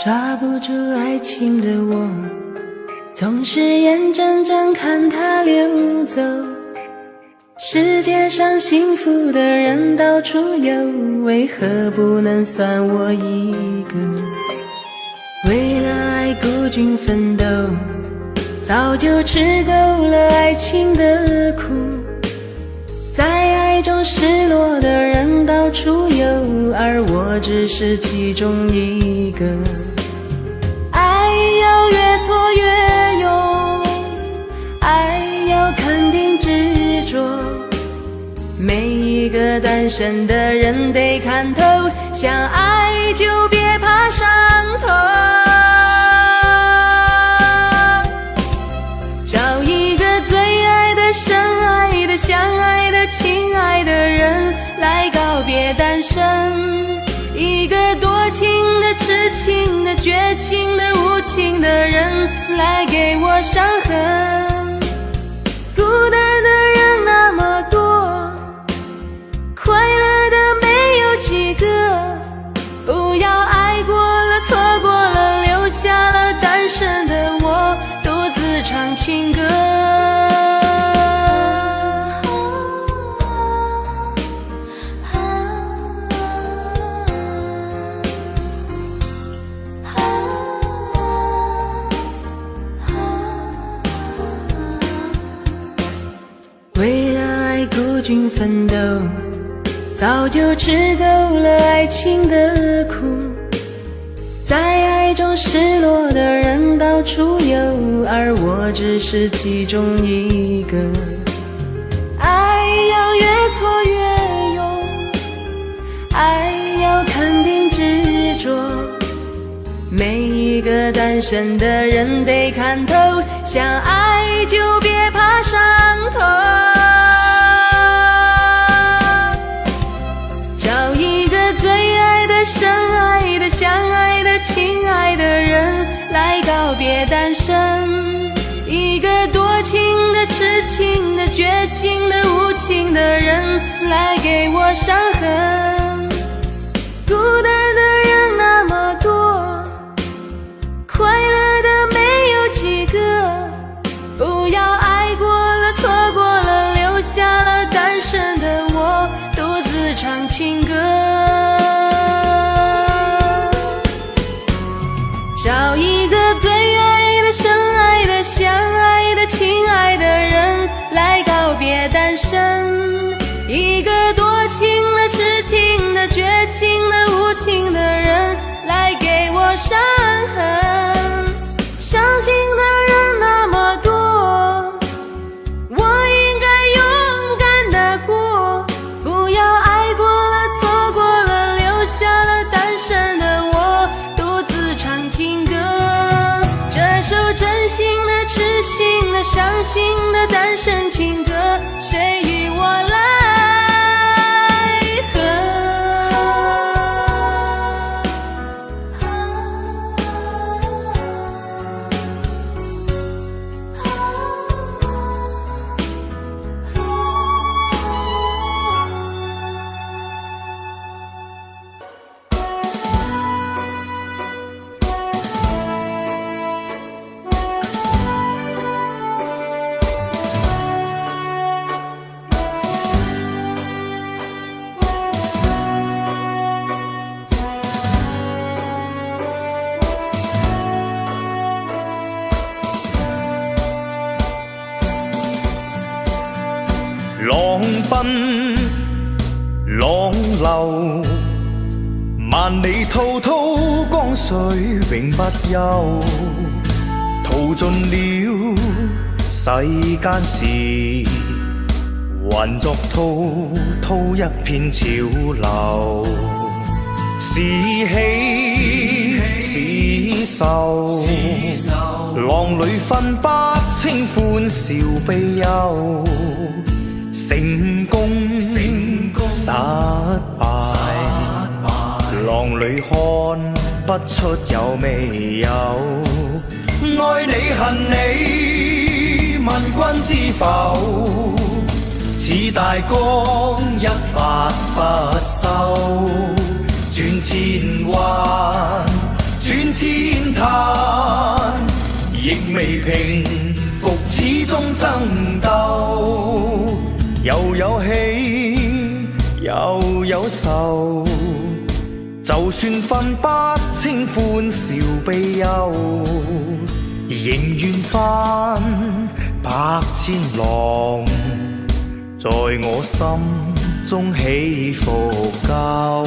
抓不住爱情的我，总是眼睁睁看它溜走。世界上幸福的人到处有，为何不能算我一个？为了爱孤军奋斗，早就吃够了爱情的苦。在爱中失落的人到处有，而我只是其中一个。爱要越挫越勇，爱要肯定执着，每一个单身的人得看透，想爱就别怕伤痛。找一个最爱的、深爱的、相爱的、亲爱的人来告别单身，一个多情的、痴情的、绝情的、无情的人来给我伤痕。孤单的人那么多，快乐的没有几个，不要爱过了、错过了，留下了单身的我独自唱情歌。为了爱孤军奋斗，早就吃够了爱情的苦。在爱中失落的人到处有，而我只是其中一个。爱要越挫越勇，爱要肯定执着，每一个单身的人得看透，想爱就别怕伤痛。找一个最爱的、深爱的、相爱的、亲爱的人来告别单身，一个多情的、痴情的、绝情的、无情的人来给我伤痕。孤单的人那么多，快乐的没有几个，不要爱过了、错过了，留下了单身的我独自唱情歌。找一个最爱的、深爱的、相爱的、亲爱的人来告别单身，一个多情的、痴情的、绝情的、无情的人来给我伤痕。伤心的人那么多，我应该勇敢地过，不要爱过了、错过了，留下了单身的我独自唱情歌。这首真心的、痴心的、伤心的单身情歌，谁与我来浪奔浪流，萬里滔滔江水永不休。淘盡了世間事，還作滔滔一片潮流。是喜愁，浪里分不清歡笑悲憂，成功失敗，浪里看不出有未有。愛你恨你，問君知否？似大江一發不收，轉千彎，轉千灘，亦未平復始終爭鬥。又有喜又有愁，就算分不清歡笑悲憂，仍願翻百千浪，在我心中起伏夠。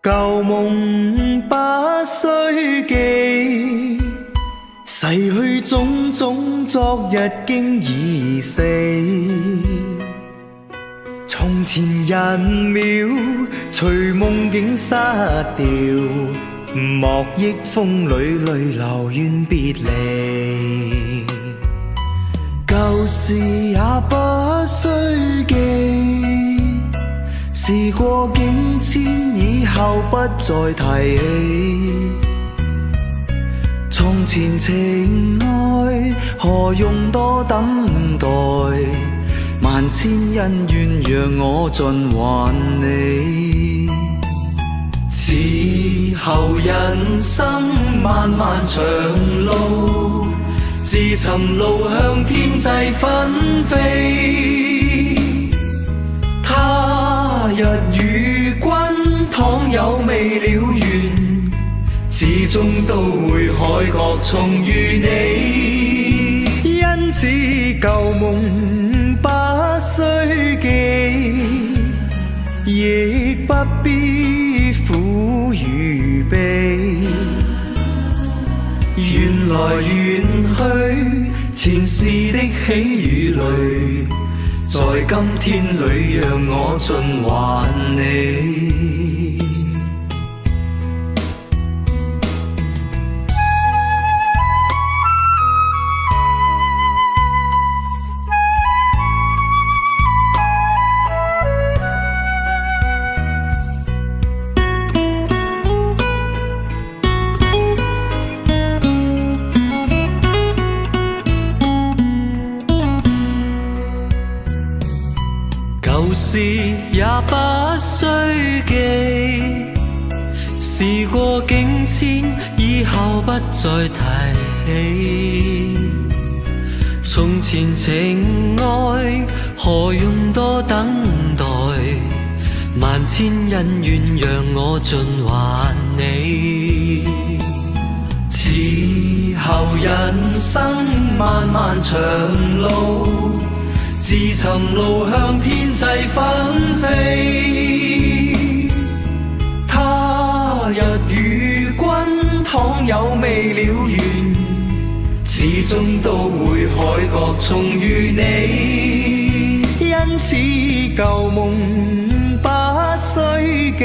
舊夢不須記，逝去種種昨日經已死。從前人秒隨夢境失掉，莫憶風裏淚流怨別離。舊事也不須記，事過境遷，以後不再提起。從前情愛何用多等待，萬千恩怨讓我盡還你。此後人生漫漫長路，自尋路向天際紛飛。他日與君倘有未了緣，始終都會海角重遇你。因此舊夢不須記，亦不必苦與悲。緣來緣去，前世的喜與淚，在今天裏讓我盡還你。舊事也不須記，事過境遷，以後不再提起。從前情愛何用多等待，萬千恩怨讓我盡還你。此後人生漫漫長路，自尋路向天際紛飛。他日與君倘有未了緣，始終都會海角重遇你。因此舊夢不須記，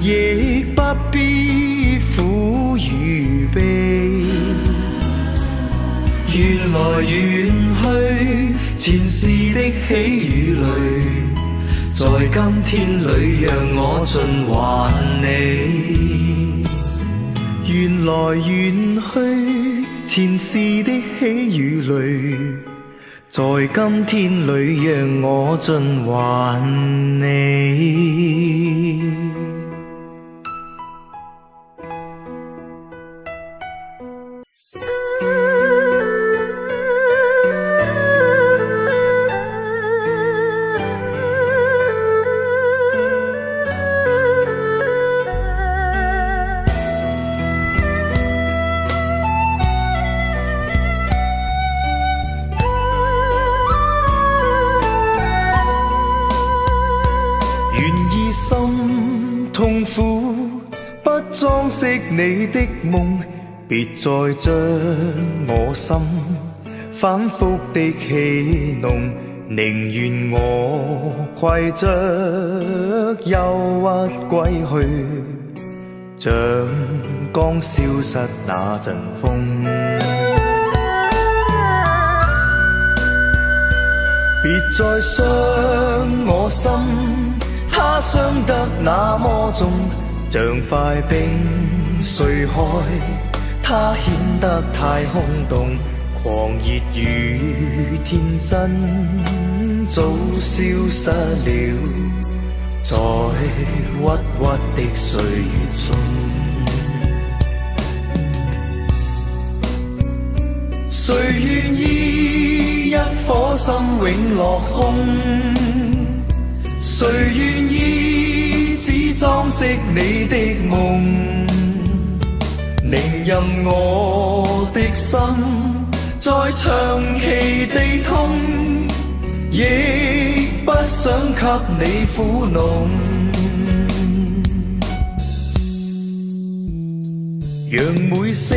亦不必苦與悲。緣來緣去，前世的喜與淚，在今天裏讓我盡還你。緣來緣去，前世的喜與淚，在今天裏讓我盡還你。痛苦，不裝飾你的夢，別再將我心反覆的戲弄，寧願我攜着憂鬱歸去，像剛消失那陣風。別再傷我心，它傷得那麼重，像塊冰碎開，它顯得太空洞，狂熱與天真早消失了，在鬱鬱的歲月中。誰願意一顆心永落空？誰願意只裝飾你的夢？寧任我的心再長期地痛，亦不想給你苦弄。讓每聲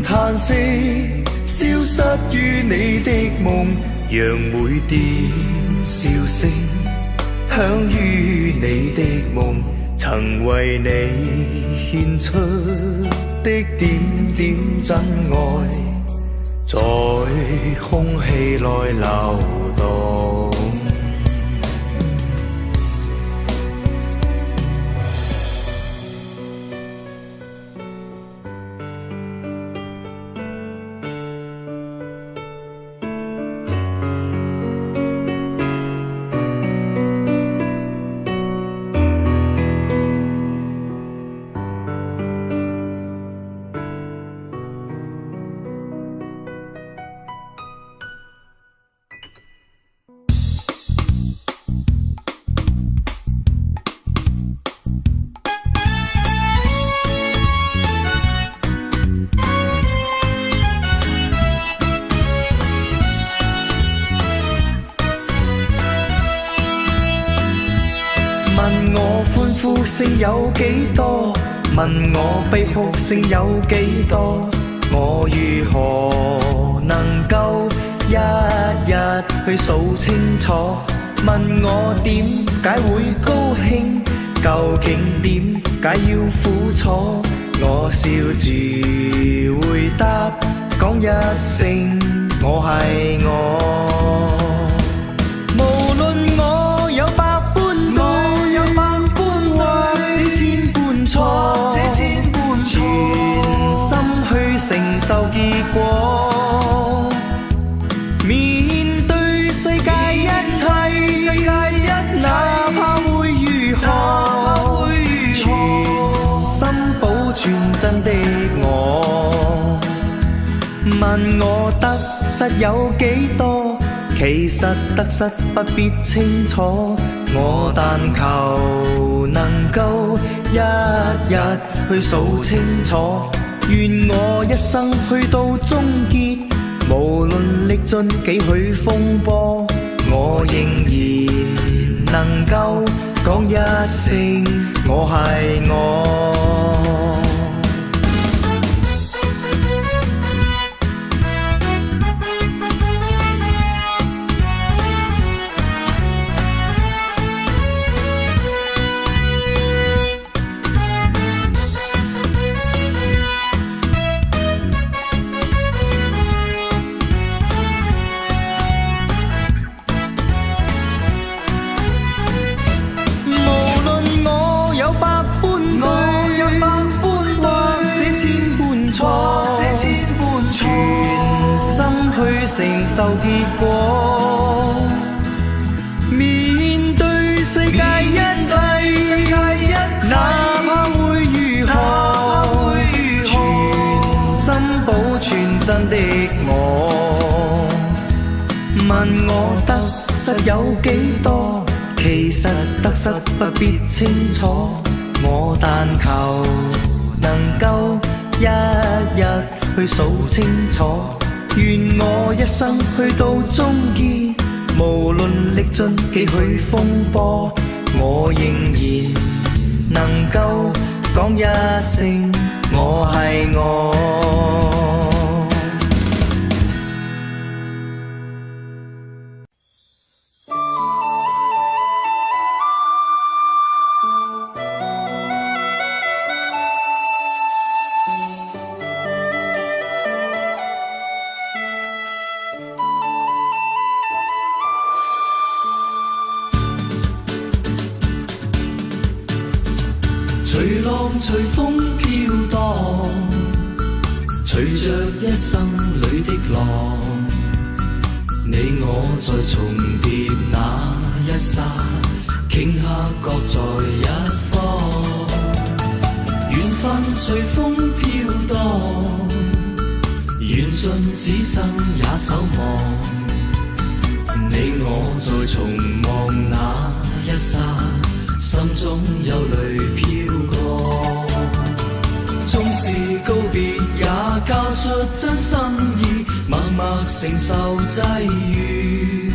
嘆息消失於你的夢，讓每點笑聲響於你的夢，曾為你獻出的點點真愛，在空氣內流動。問我歡呼聲有幾多？問我悲哭聲有幾多？我如何能夠一日去數清楚？問我點解會高興？究竟點解要苦楚？我笑住回答，講一聲我係我。無論我有百般愛，有百般或者千般錯，全心去承受結果。面對世界一切，哪怕會如何，全心保存真的我。問我得失有幾多？其實得失不必清楚，我但求能夠一日去數清楚。願我一生去到終結，無論歷盡幾許風波，我仍然能夠講一聲我係我。承受結果，面對世界一切，哪怕會如何，全心保存真的我。問我得失有幾多？其實得失不必清楚，我但求能夠一日去數清楚。願我一生去到終結，無論歷盡幾許風波，我仍然能夠講一聲我係我。隨浪隨風飄蕩，隨着一生裏的浪，你我在重疊那一剎，頃刻各在一方。緣分隨風飄蕩，緣盡此生也守望。你我在重望那一剎，心中有淚飄過，縱是告別也交出真心意，默默承受際遇。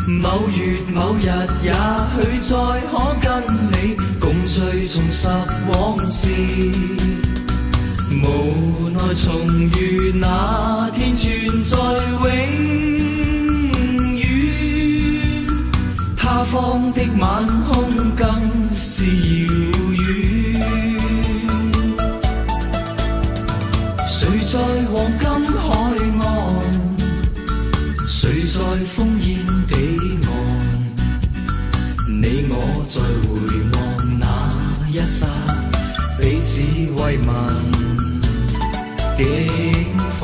某月某日也許再可跟你共聚重拾往事，無奈重遇那天存在永他方的晚空更是遙遠，誰在黃金海岸，誰在烽煙彼岸，你我在回望那一剎，彼此慰問境況。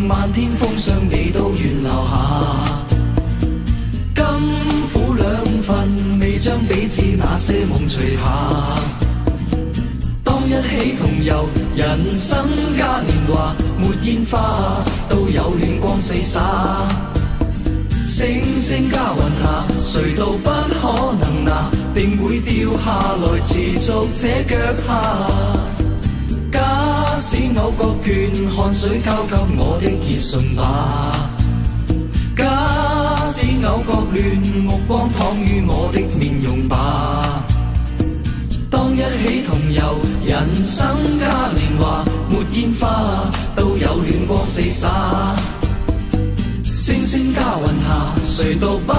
漫天風霜你都願留下，甘苦兩份未將彼此那些夢除下。當一起同遊，人生嘉年華，沒煙花都有暖光四灑。星星加雲下，誰都不可能拿，定會掉下來持續這腳下。假使偶覺倦，汗水交給我的熱唇吧。假使偶覺亂，目光躺於我的面容吧。當一起同遊，人生嘉年華，沒煙花都有暖光四灑。星星加雲下，誰都不可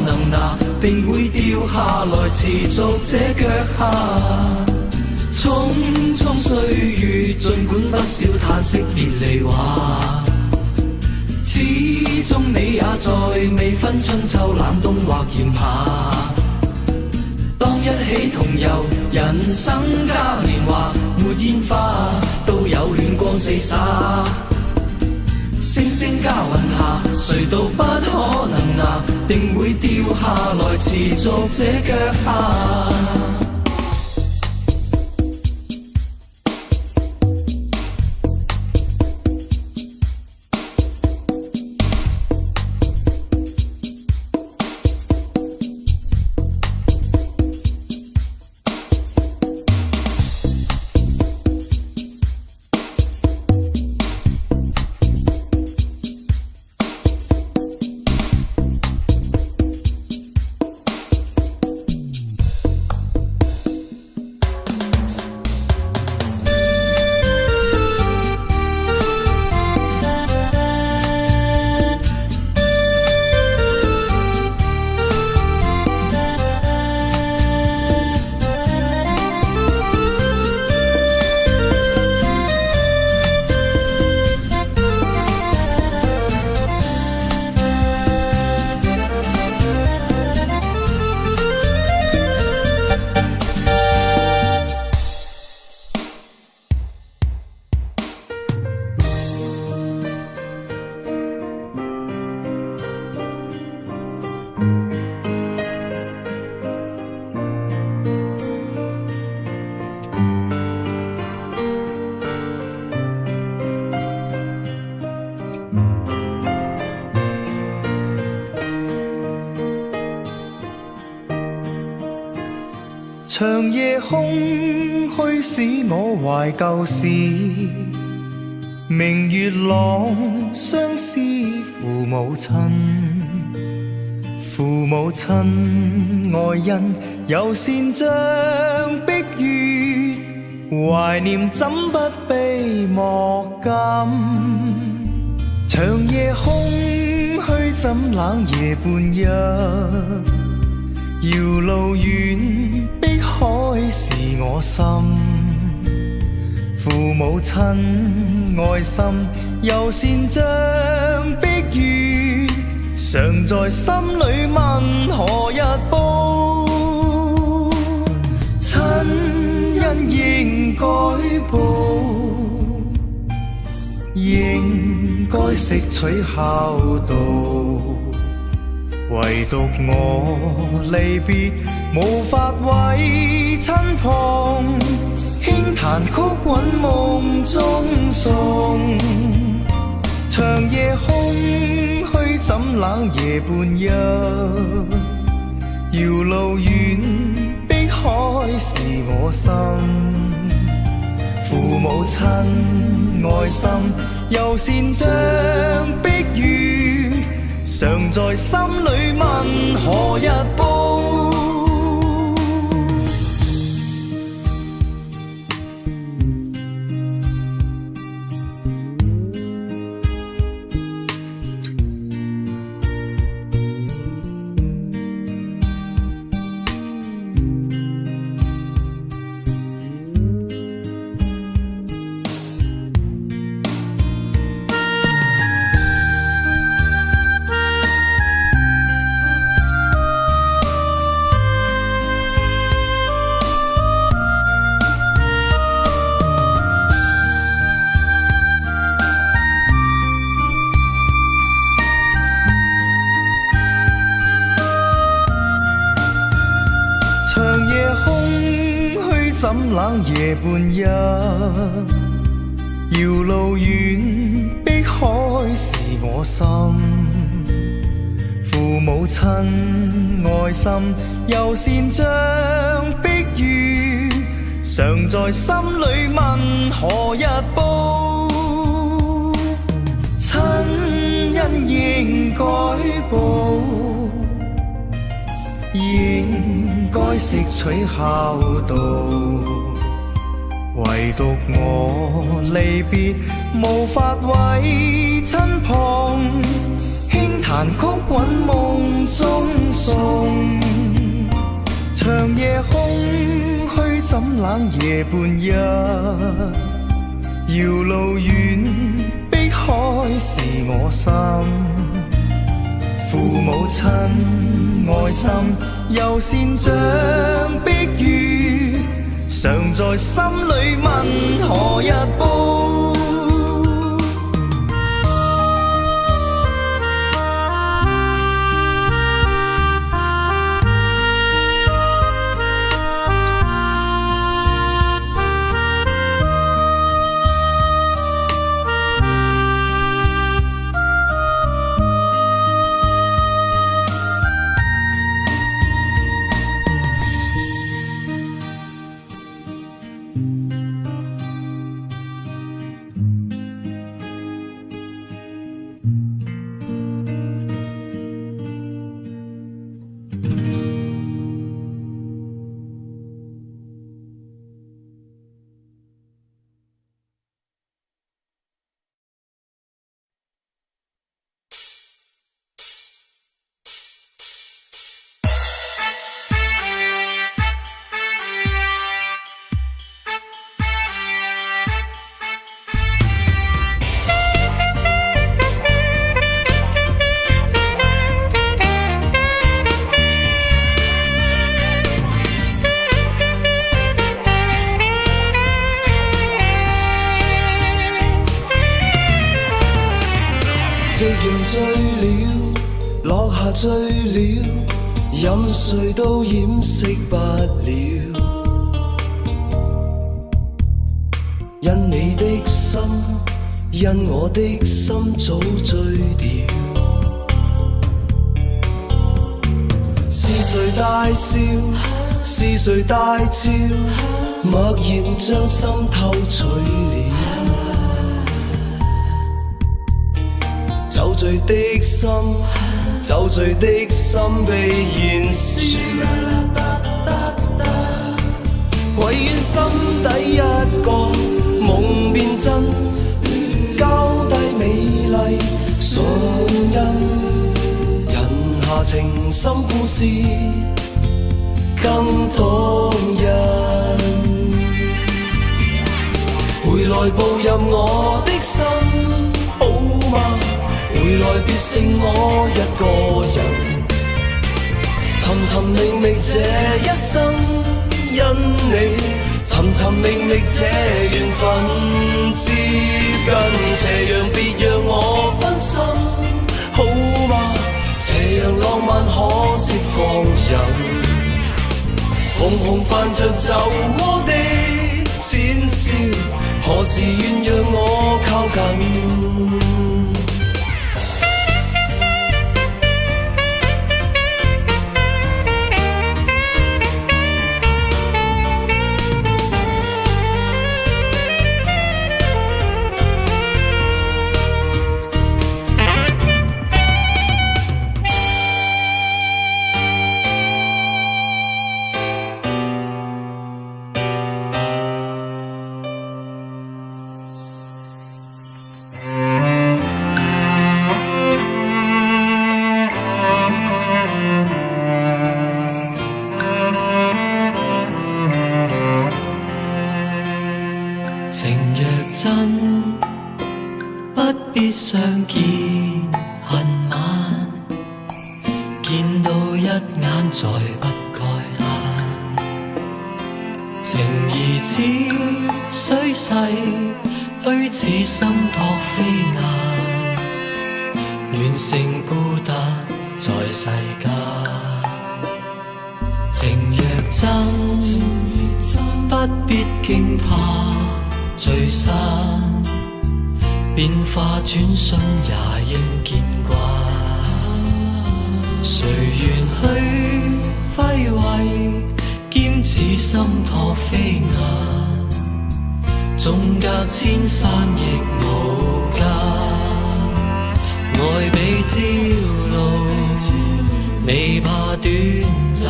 能拿，定會掉下來持續這腳下。匆匆歲月，儘管不笑嘆息別離話，始終你也在，未分春秋冷冬或炎夏。當一起同遊，人生嘉年華，沒煙花都有暖光四灑。星星加雲下，誰都不可能拿，定會掉下來持續這腳下。長夜空虛使我懷舊事，明月朗相思父母親。父母親愛人猶善像碧月，懷念怎不悲莫禁。長夜空虛怎冷夜半日，遙路遠碧海是我心。父母親愛心猶善像碧月，常在心裏問何日報。親恩應該報，應該悉取孝道。唯獨我離別無法為親旁，輕彈曲韻夢中送。長夜空虛怎冷夜半日，遙路遠碧海是我心。父母親愛心猶善像碧月，常在心裏問何日報。怎冷夜半日，遙路遠碧海是我心。父母親愛心猶善像碧月，常在心裏問何日報。親恩應該報，應該悉取孝道。唯獨我離別無法為親旁，輕彈曲韻夢中送。長夜空虛怎冷夜半日，遙路遠碧海是我心。父母親愛心猶善像碧月，常在心裏問何日報。夕陽醉了，落下醉了，任誰都掩飾不了。因你的心，因我的心早醉掉。是誰大笑？是谁大叫？默然将心偷取了。酒醉的心，酒醉的心被燃烧。唯愿心底一个梦变真，交低美丽唇印。人下情深故事更动人。回来步入我的心，好吗？回来别剩我一个人，寻寻觅觅这一生，因你寻寻觅觅这缘分接近。斜阳别让我分心，好吗？斜阳浪漫可释放人，红红泛着酒窝的浅笑，何时愿让我靠近？情若真，不必相見恨晚，見到一眼再不該嘆。情兒似水逝，虛似心託飛雁，願成孤單在世間。情若真，不必驚怕聚散，變化轉瞬也應見慣。誰願去揮慧，兼此心託飛雁，縱隔千山亦無間。愛比朝露，未怕短暫，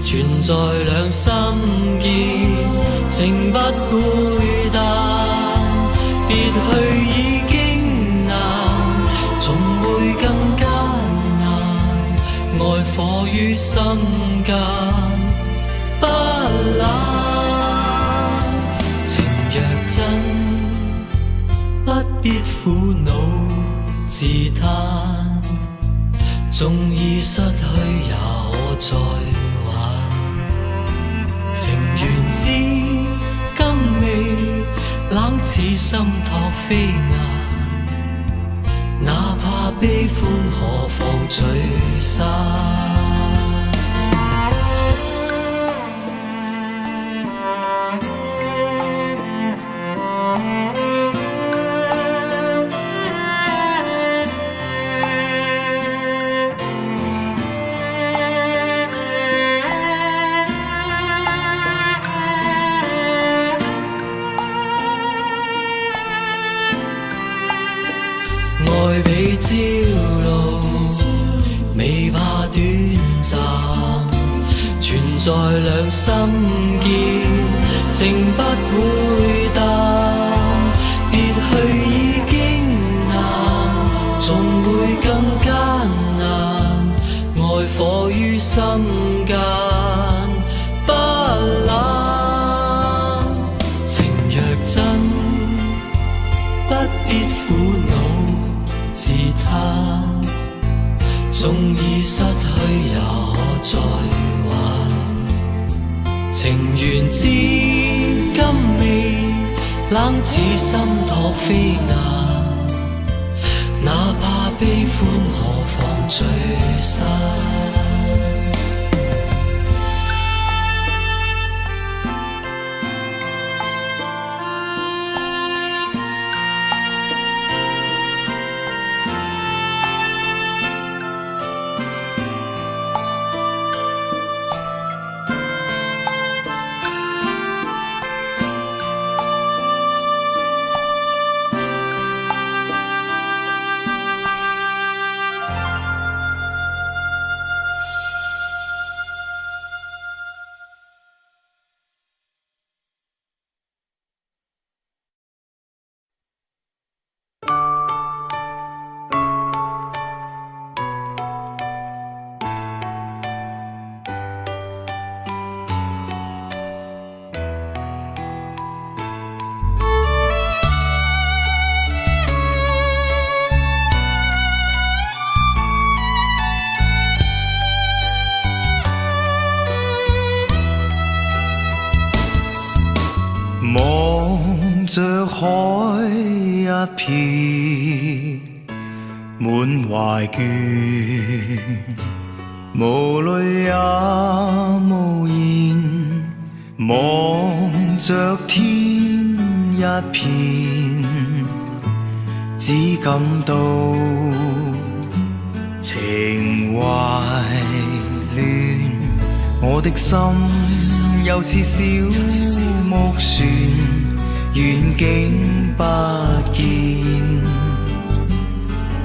存在兩心間，情不會淡。別去已經難，總會更艱難。愛火於心間，不冷。情若真，不必苦惱自嘆，縱已失去也可再還。情緣至今未冷似心託飛雁，哪怕悲歡何妨聚散。愛比朝露，未怕短暫，存在兩心間，情不會淡。別去已經難，總會更艱難。愛火於心間，不冷。情若真，不必苦惱自嘆，縱已失去也可再還。情緣至今未冷似心託飛雁，哪怕悲歡何妨聚散。海一片，滿懷倦，無淚也無言，望着天一片，只感到情懷亂。我的心又似小木船，遠景不見，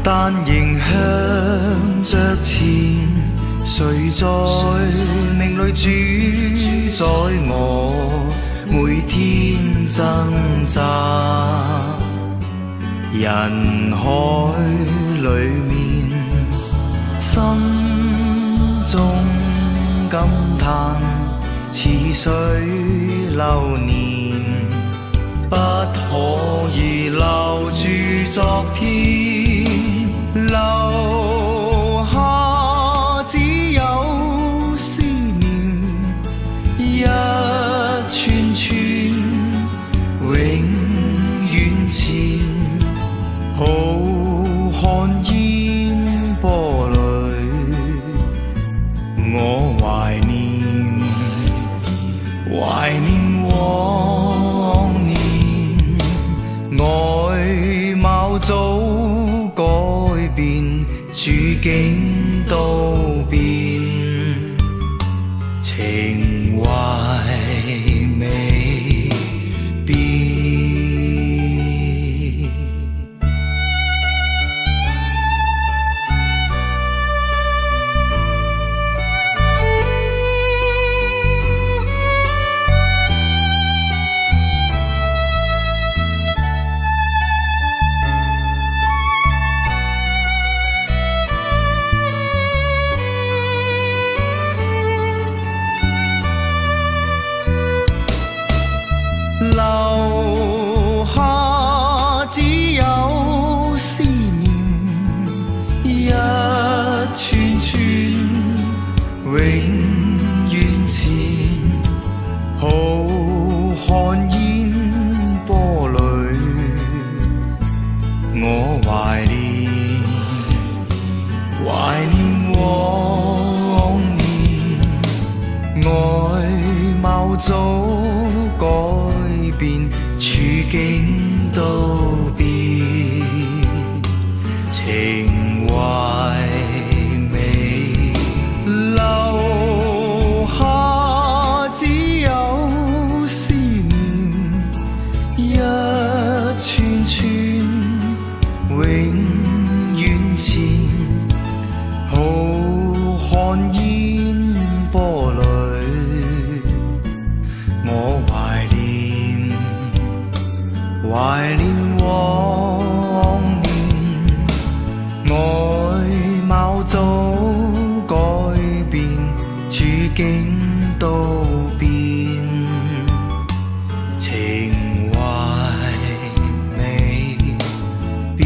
但仍向着前。誰在命裏主宰我？每天掙扎，人海裏面，心中感嘆，似水流年，不可以留住昨天，留下只有思念，一串串永遠前，浩瀚煙波裏，我懷念往年，外貌早改變，處境都變，情懷未變。留下只有思念，一串串永遠前，浩瀚煙波裏，我懷念往年，外貌早改變，處境都變，情懷未留下只有思念，一串串永遠前，浩瀚煙波裏，我懷念往年，外貌早改變，處境都變，情懷未變。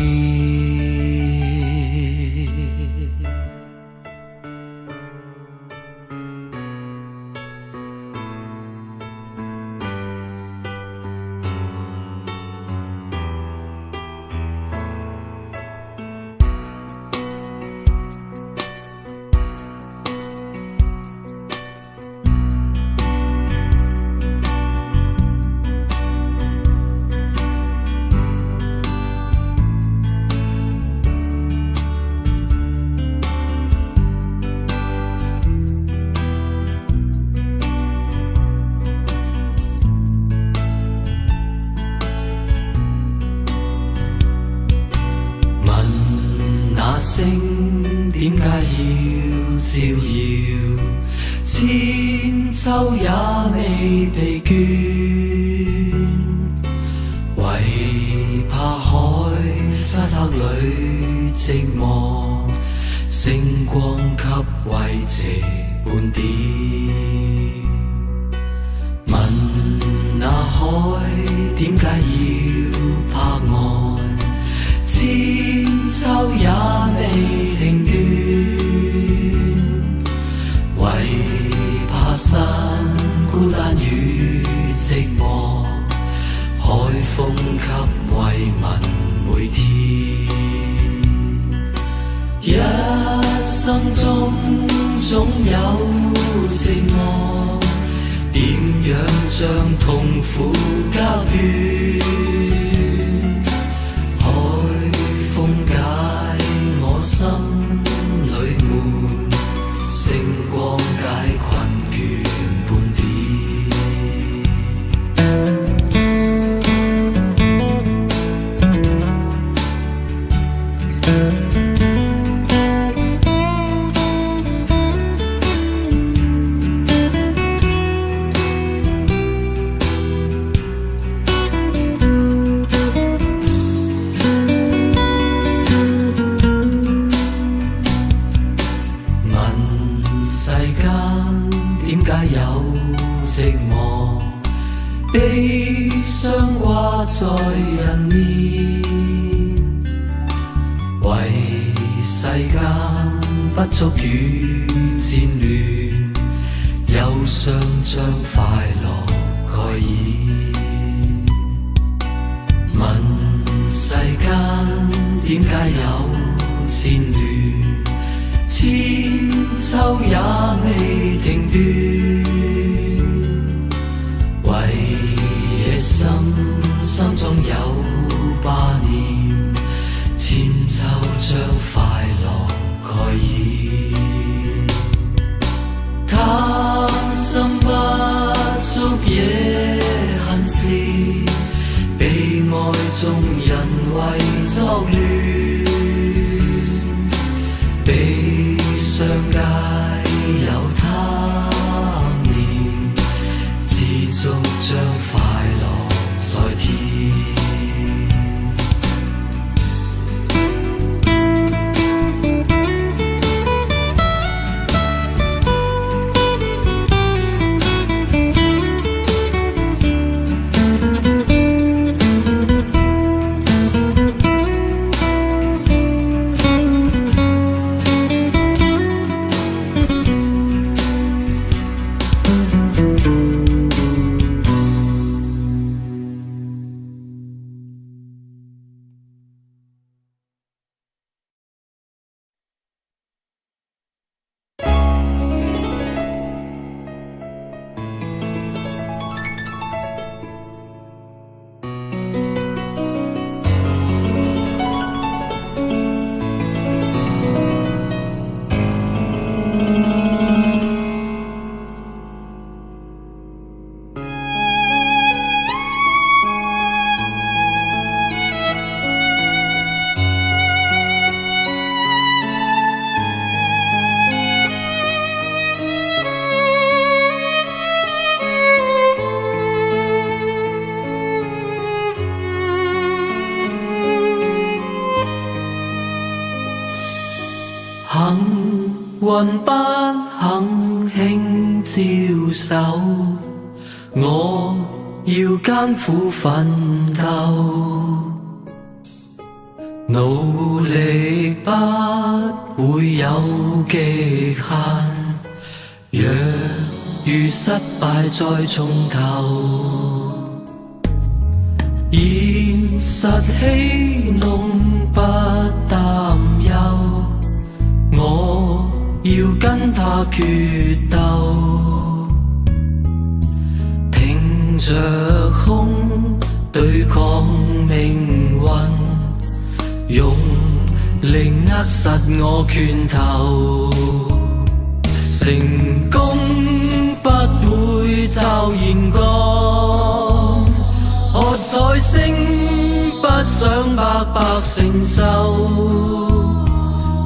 星點解要照耀？千秋也未疲倦，唯怕海漆黑裏寂寞，星光給慰藉半點。問那海點解要拍岸？千秋也未停斷，唯怕山孤單與寂寞，海風給總有寂寞，點樣將痛苦交斷？海風解我心裏悶，星光解困倦半點。悲傷掛在人面，為世間不足與戰亂，憂傷將快樂蓋掩。問世間點解有戰亂，千秋也未停斷。為野心心中有掛念，千秋將快樂蓋掩。他心不足也恨事，被愛眾人為作亂，悲傷皆有他念，知足將快樂在天。幸運不肯輕招手，我要艱苦奮鬥，努力不會有極限，若遇失敗再從頭，現實戲弄不擔憂，我要跟他決鬥，挺着胸對抗命運，用力握實我拳頭，成功不會驟然降，喝彩聲不想白白承受，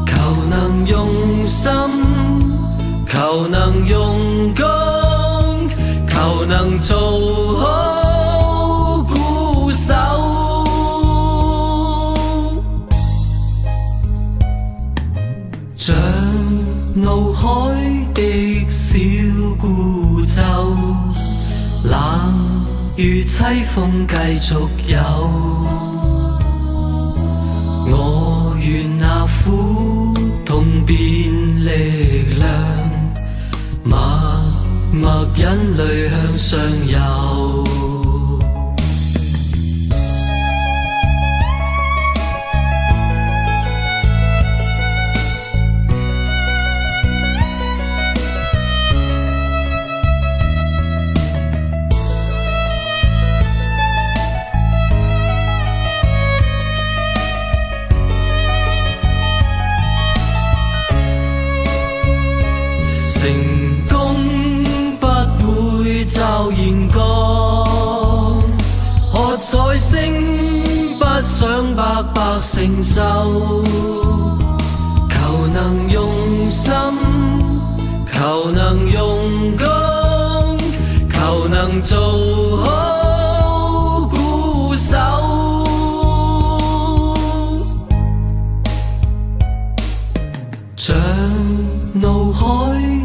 求能用心，求能用功，求能做好鼓手。像怒海的小孤舟，冷雨凄風繼續有，我願那苦痛變力量，默默忍淚向上游。承受，求能用心，求能用功，求能做好鼓手。像怒海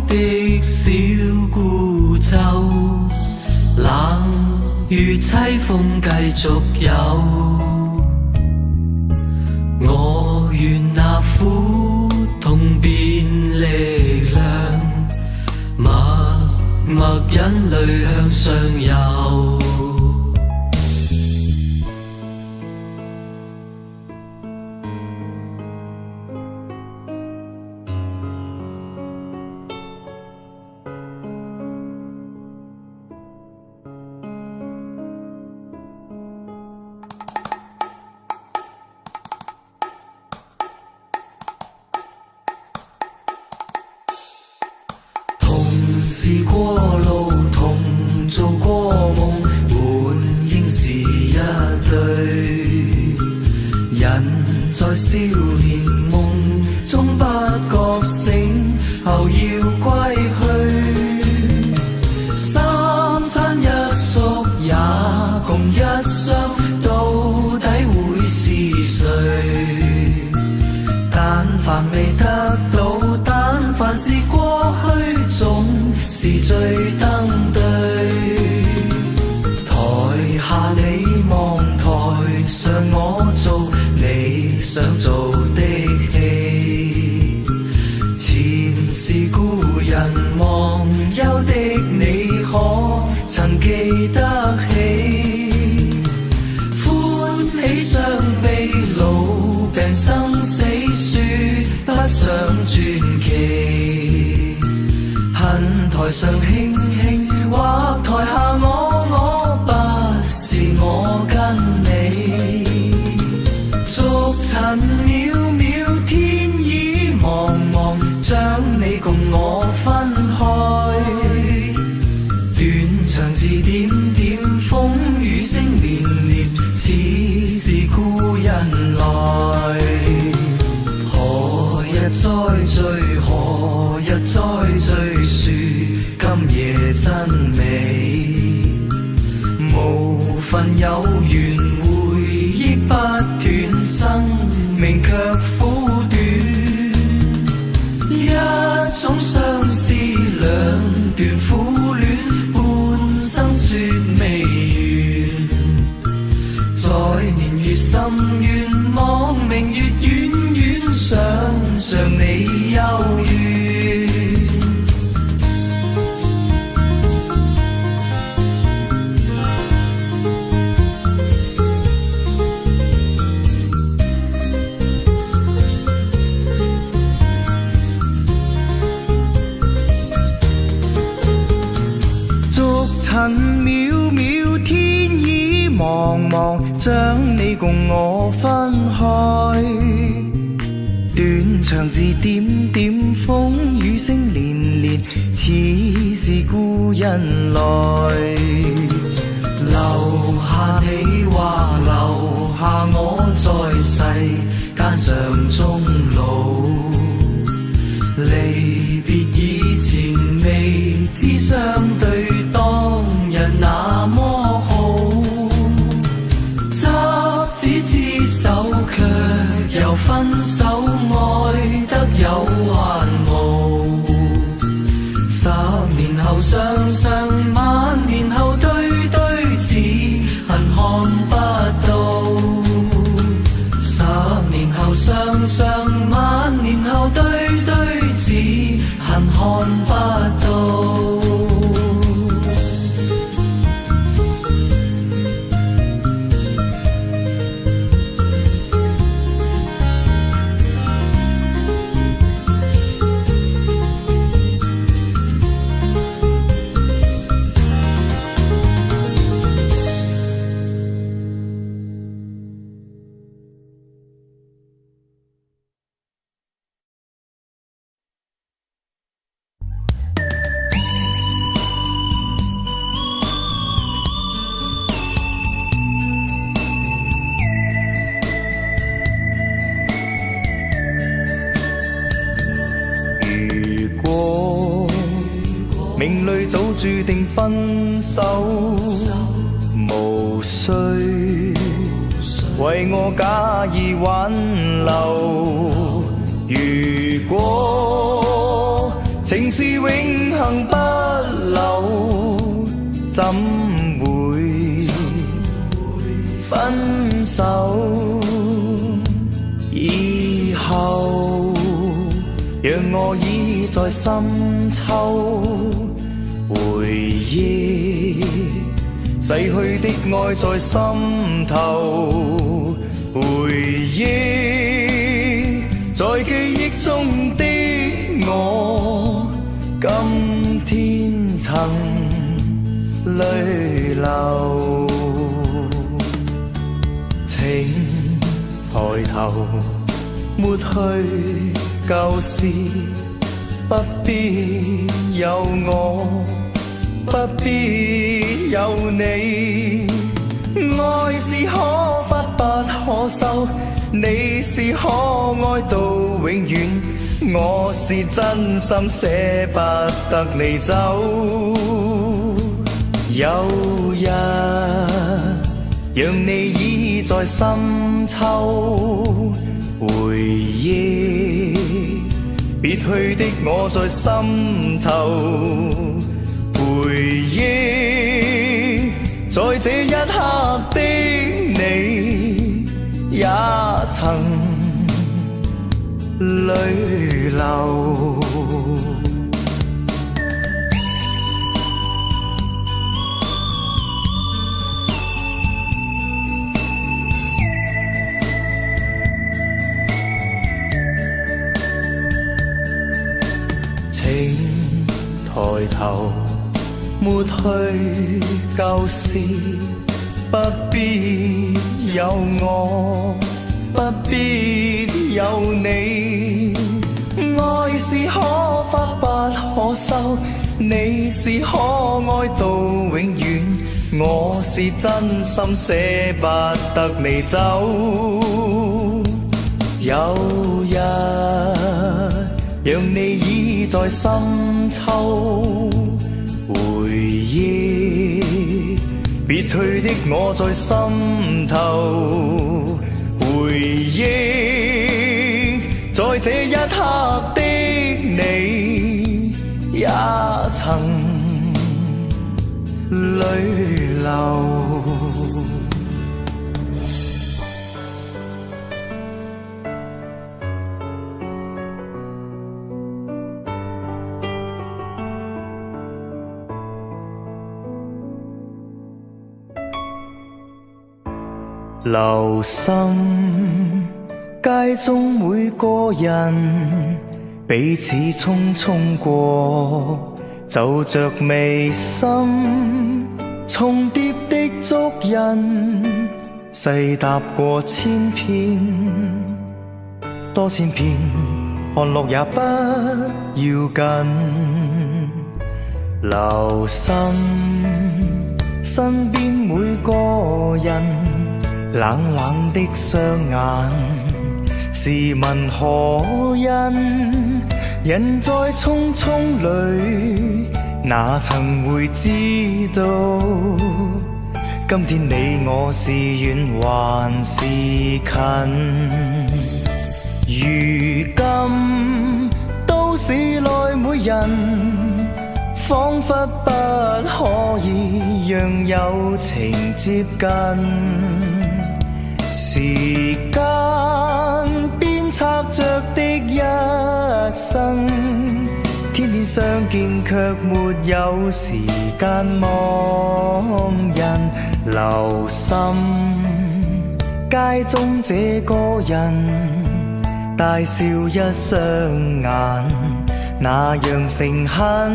的小孤舟，冷雨凄风继续有。我愿那苦痛变力量，默默忍泪向上游。试过路，同做过梦，本应是一对。人在少年梦中不觉醒，后要归去。三餐一宿也共一双，到底会是谁？但凡未得到，但凡是过去，总是最登对。台下你望，台上我做你想做的戏。前是故人忘忧的你，可曾记得起？欢喜伤悲老病生死，说不上传奇。恨台上轻轻，或台下我不是我跟你。逐尘渺渺，天已茫茫，将你共我分开。断肠字點點，風雨聲連連，似是故人來。何日再聚，何日再聚，說今夜真美。無份有緣，回憶不斷，生命卻苦短。一種相思，兩段苦戀，半生說未完。在年月深遠，望明月遠遠，想像你幽怨。逐塵渺渺，天已茫茫，將你共我分開。斷腸字點點，風雨聲連連，似是故人來。留下你或留下我，在世間上終老。離別以前，未知相對，當日那麼好。執子之手，卻又分手，愛得有還無。十年後雙雙，萬年後對對，只恨看不到。十年後雙雙，萬年後對對，只恨看不到。命里早注定分手，無需為我假意挽留。如果情是永恆不朽，怎會分手？以後讓我倚在深秋，回憶逝去的愛在心頭，回憶在記憶中的我，今天曾淚流。請抬頭抹去舊事，不必有我，不必有你。愛是可發不可收，你是可愛到永遠，我是真心捨不得你走。有日讓你倚在深秋，回憶別去的我在心頭，回憶在這一刻的你，也曾淚流。請抬頭抹去舊事，不必有我，不必有你。愛是可發不可收，你是可愛到永遠，我是真心捨不得你走。有日讓你倚在深秋，回憶別去的我在心頭，回憶在這一刻的你，也曾淚流。留心街中每個人，彼此匆匆過，就着眉心重疊的足印，細踏過千遍，多千遍，看落也不要緊。留心身邊每個人，冷冷的雙眼，試問何人？人在匆匆裏，哪曾會知道？今天你我是遠還是近？如今都市內每人，彷彿不可以讓友情接近。時間鞭策着的一生，天天相見卻沒有時間望人。留心街中這個人，大笑一雙眼，那樣誠懇，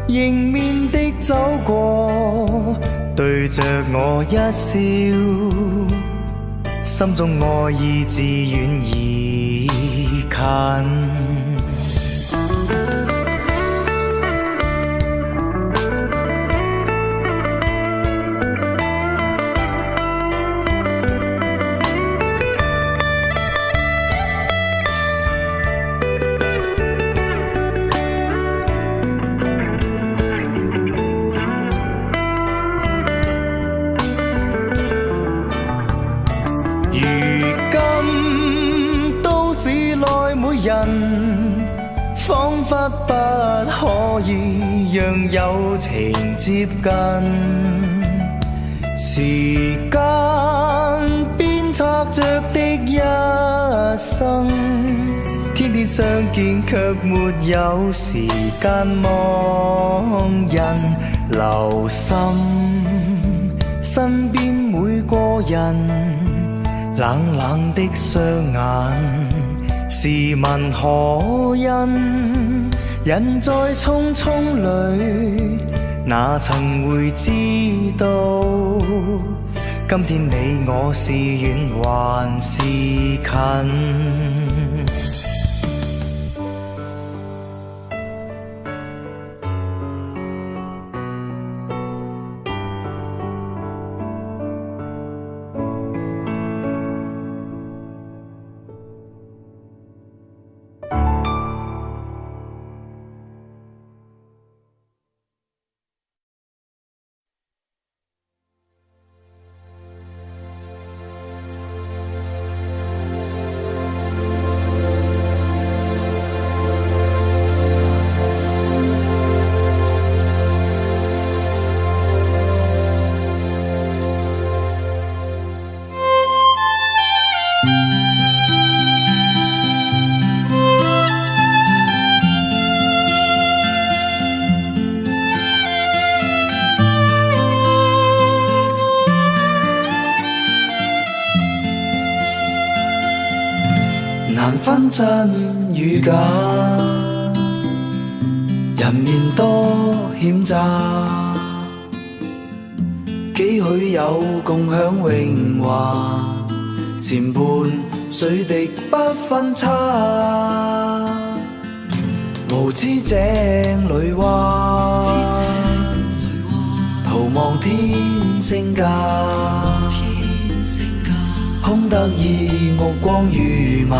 迎面的走過，對着我一笑，心中愛意自遠而近。彷彿不可以讓友情接近。時間鞭策着的一生，天天相見卻沒有時間望人，留心身邊每個人，冷冷的雙眼，試問可因人在匆匆裏，哪曾會知道今天你我是遠還是近？難分真與假，人面多險詐，幾許有共享榮華，前半水滴不分差，無知井裏蛙，徒望天星價，空得意目光如麻，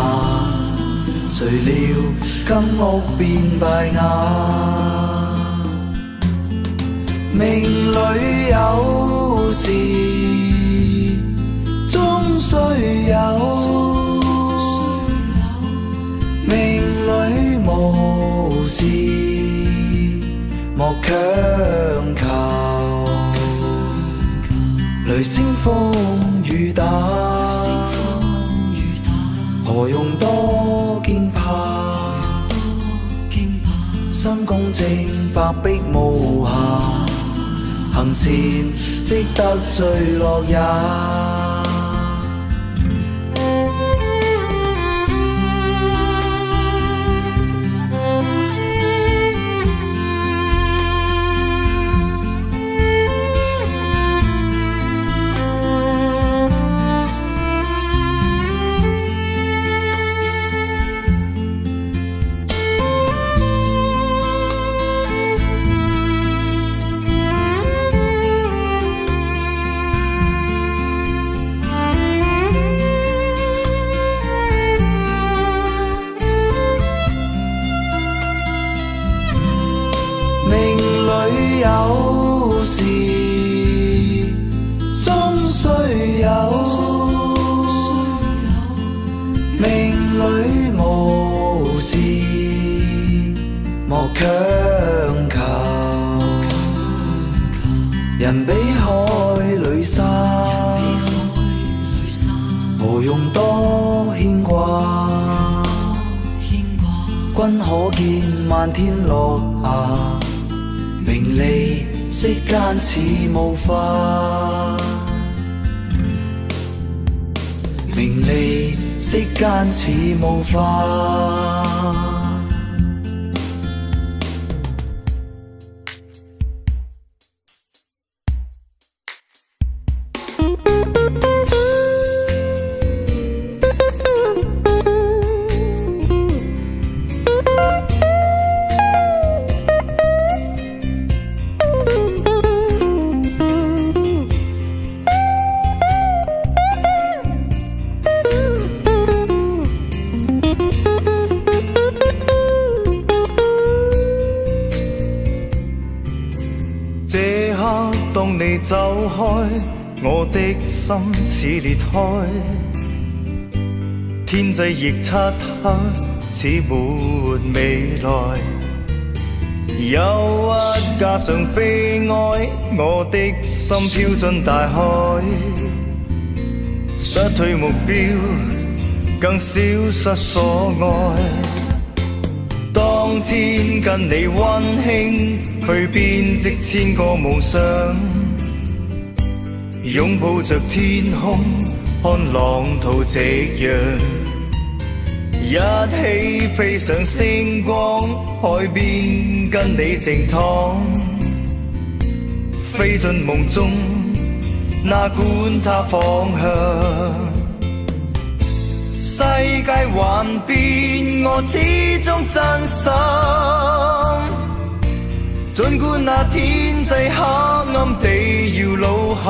誰料金屋變敗瓦。命裏有時終須有，命裏無時莫強求。雷聲風雨打，何用多肩怕？心公正，白璧無瑕，行善積得最樂也。有時終須有，命裏無時莫強求。人比海裏沙，何用多牽掛？君可見漫天落霞，名利息間似霧化，名利息間似霧化。當你走開，我的心似裂開，天際亦漆黑，似沒未來。憂鬱加上悲哀，我的心飄進大海，失去目標，更消失所愛。當天跟你溫馨去編織千個夢想，擁抱着天空，看浪淘夕陽，一起飛上星光，海邊跟你靜躺，飛進夢中，哪管它方向。世界幻變，我始終真心，儘管那天際黑暗地搖路陷。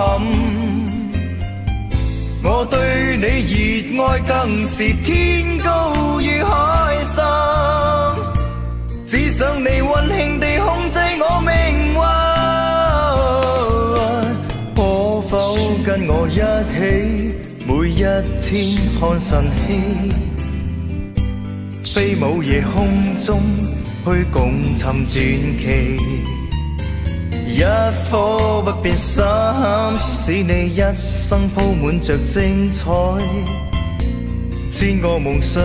我對你熱愛更是天高與海深，只想你溫馨地控制我命運。可否跟我一起，每一天看晨曦，飛舞夜空中去共尋傳奇。一顆不變心，使你一生鋪滿着精彩。千個夢想，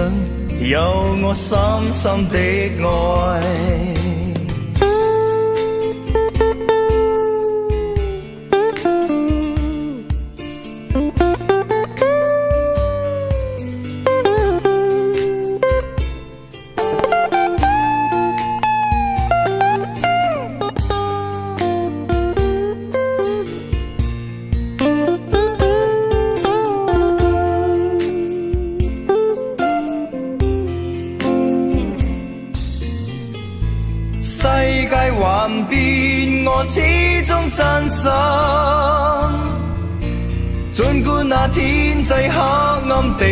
有我深深的愛。世界幻變，我始終真心，儘管那天際黑暗地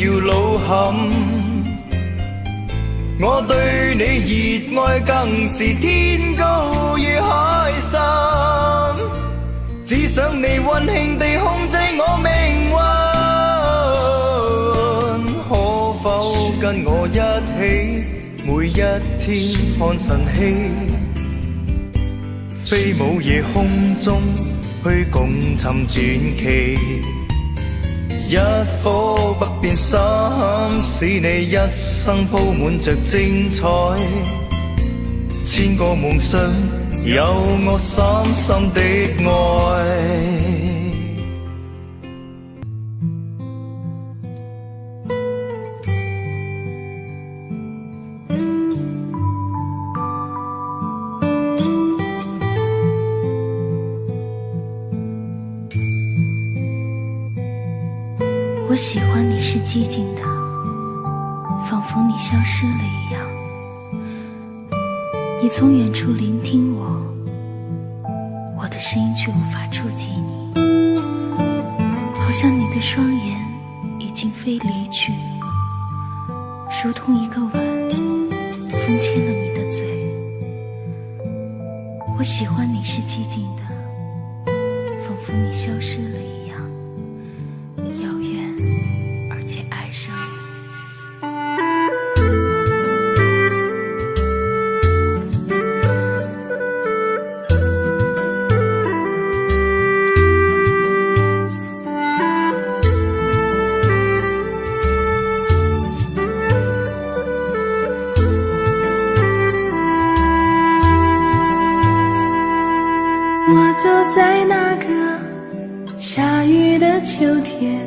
搖路陷。我對你熱愛更是天高與海深，只想你溫馨地控制我命運。可否跟我一起，每一天看晨曦，飛舞夜空中去共尋傳奇。一顆不變心，使你一生鋪滿着精彩。千個夢想，有我深深的愛。我喜欢你是寂静的，仿佛你消失了一样。你从远处聆听我，我的声音却无法触及你，好像你的双眼已经飞离去，如同一个吻，封牵了你的嘴。我喜欢你是寂静的，仿佛你消失了一样，遥远而且哀伤。我走在那个下雨的秋天，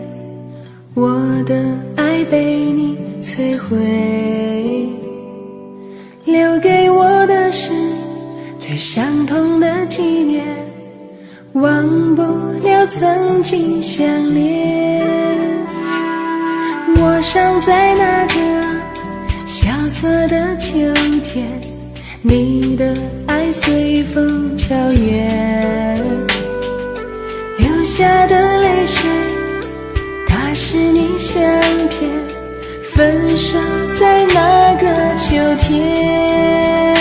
我的爱被你摧毁，留给我的是最伤痛的纪念，忘不了曾经相恋。我尚在那个萧瑟的秋天，你的爱随风飘远，流下的泪水，它是你相片，分手在那个秋天。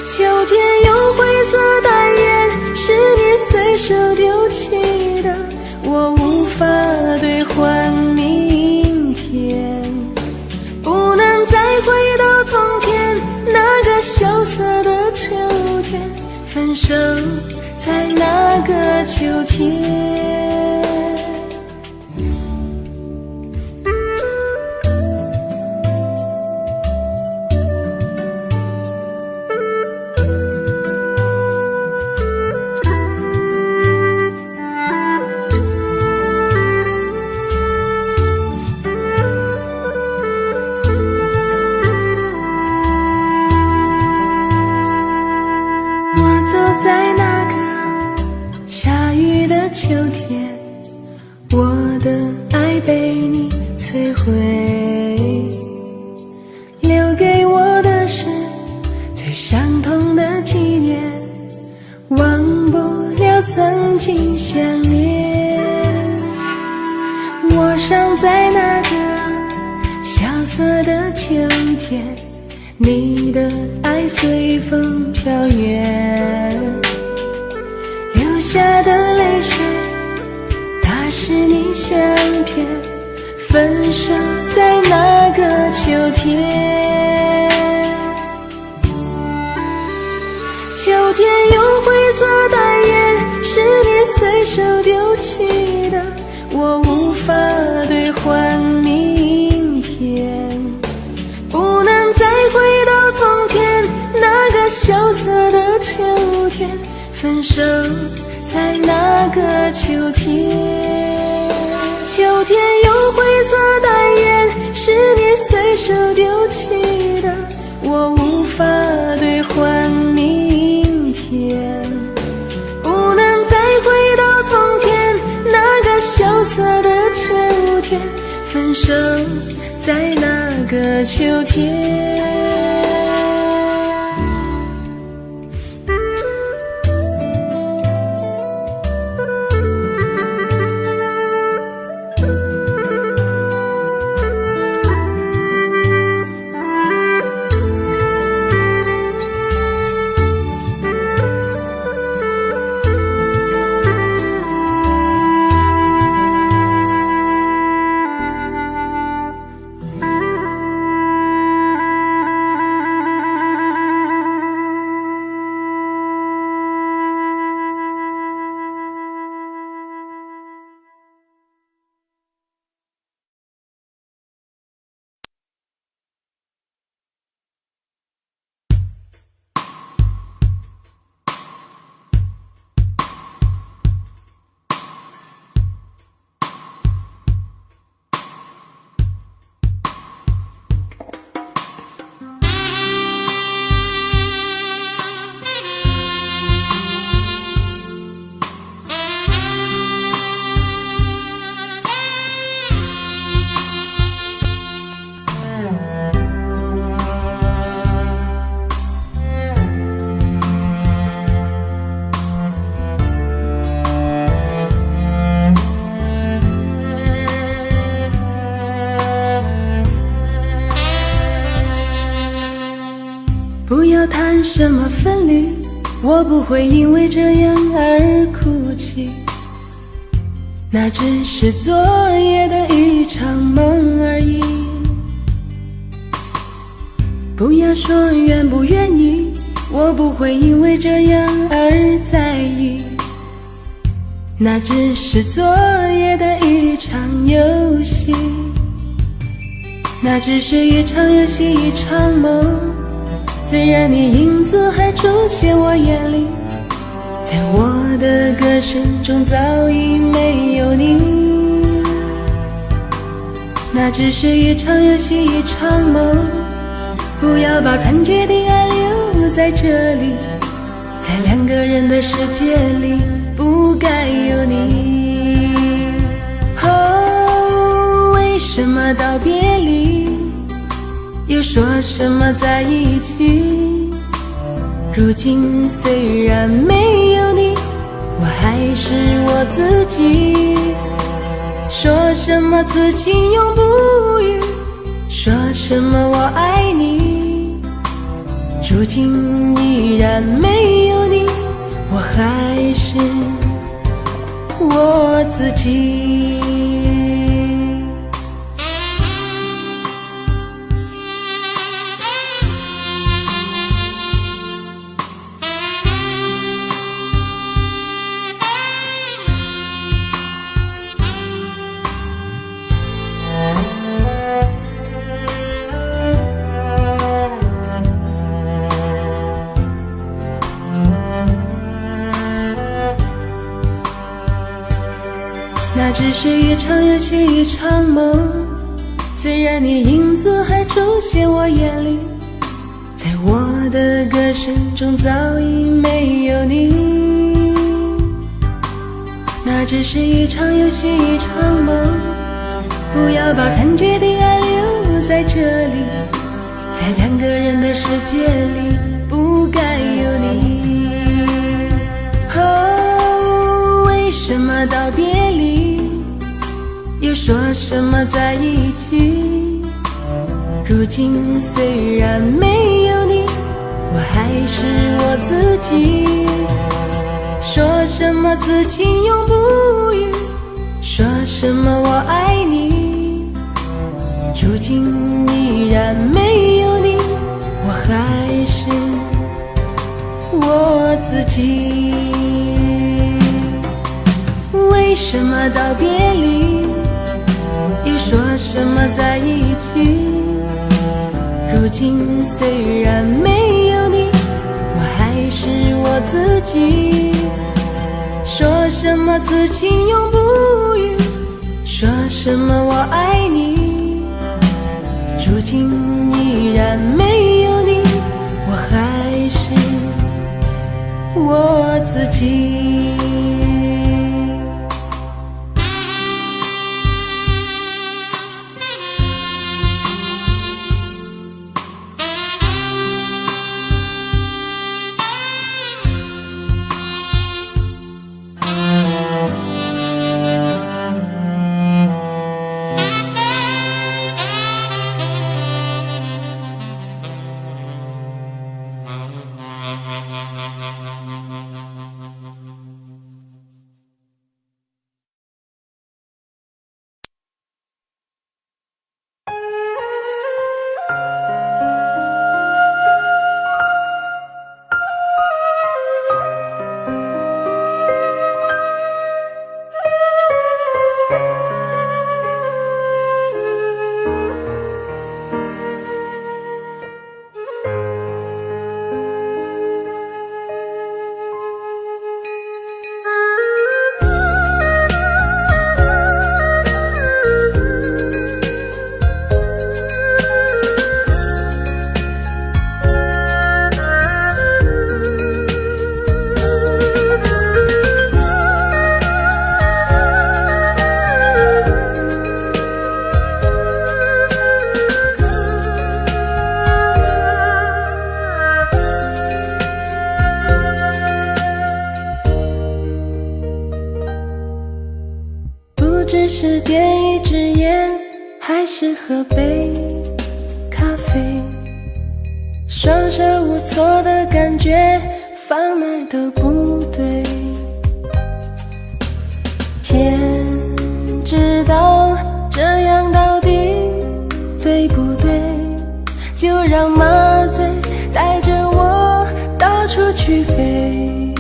秋天有灰色淡烟，是你随手丢弃的，我无法兑换明天。手在那个秋天。在那个下雨的秋天，我的爱被你摧毁，留给我的是最伤痛的纪念，忘不了曾经相恋。我尚在那个萧瑟的秋天，你的爱随风飘远，流下的泪水它是你相片，分手在那个秋天。秋天有灰色淡烟，是你随手丢弃的，我无法兑换明天，不能再回到从前那个萧瑟的秋天，分手在那个秋天。秋天有灰色淡烟，是你随手丢弃的，我无法兑换明天，不能再回到从前那个萧瑟的秋天，分手在那个秋天。不要谈什么分离，我不会因为这样而哭泣，那只是昨夜的一场梦而已。不要说愿不愿意，我不会因为这样而在意，那只是昨夜的一场游戏，那只是一场游戏一场梦。虽然你影子还出现我眼里，在我的歌声中早已没有你，那只是一场游戏一场梦。不要把残缺的爱留在这里，在两个人的世界里不该有你。哦，为什么道别离又说什么在一起，如今虽然没有你，我还是我自己。说什么此情永不渝，说什么我爱你，如今依然没有你，我还是我自己。只是一场游戏，一场梦。虽然你影子还出现我眼里，在我的歌声中早已没有你。那只是一场游戏，一场梦。不要把残缺的爱留在这里，在两个人的世界里不该有你。哦，为什么道别离，又说什么在一起？如今虽然没有你，我还是我自己。说什么此情永不渝，说什么我爱你，如今依然没有你，我还是我自己。为什么道别离，又说什么在一起？如今虽然没有你，我还是我自己。说什么此情永不渝，说什么我爱你，如今依然没有你，我还是我自己。只是点一支烟，还是喝杯咖啡，双手无措的感觉，放哪儿都不对。天知道这样到底对不对，就让麻醉带着我到处去飞。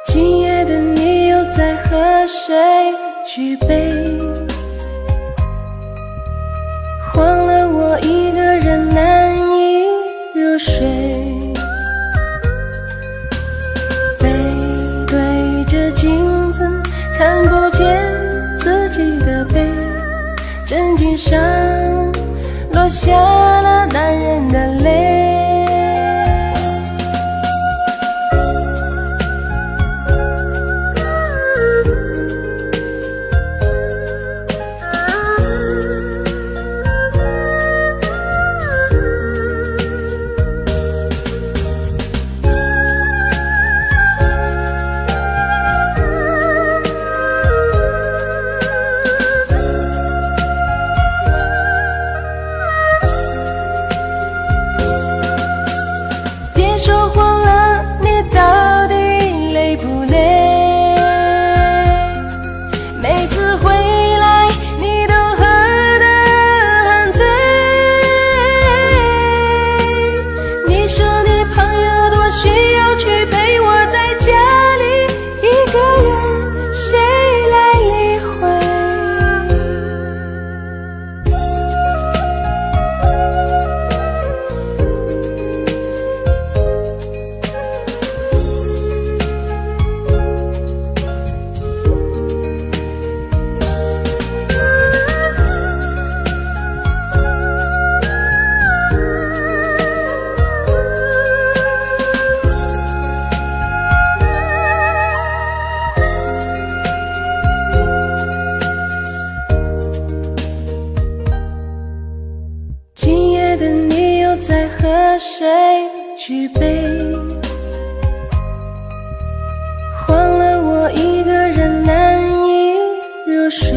今夜的你又在和谁举杯？慌了我一个人难以入睡，背对着镜子看不见自己的背，枕巾上落下了男人的泪。了谁举杯？换了我一个人难以入睡。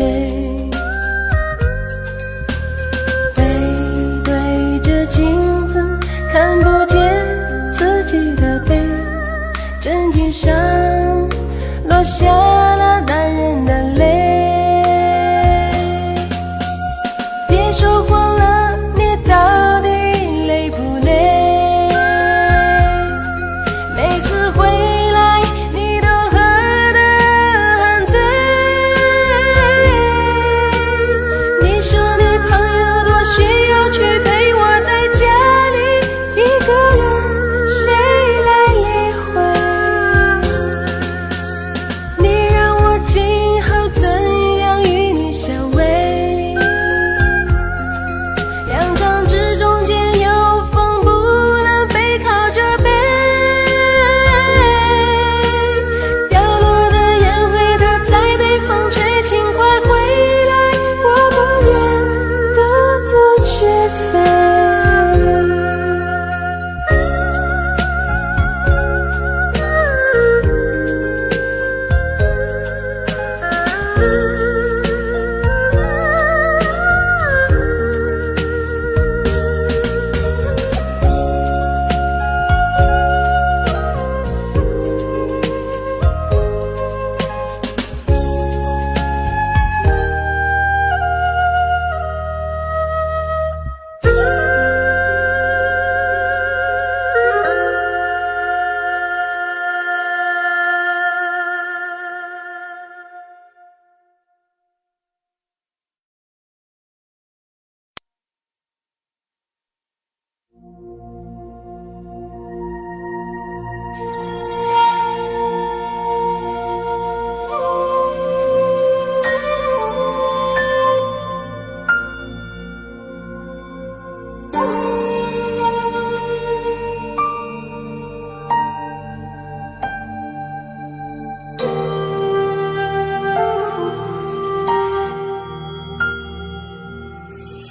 背对着镜子，看不见自己的背，枕巾上落下了男人的泪。别说谎了，你到底累不累？每次回来你都喝得很醉。你说你朋友多需要去陪我在家里一个人，谁来理会？你让我今后怎样与你相偎？两张纸中间有缝，不能背靠着背。掉落的烟灰它在被风吹，轻快回来，我不愿独自去飞。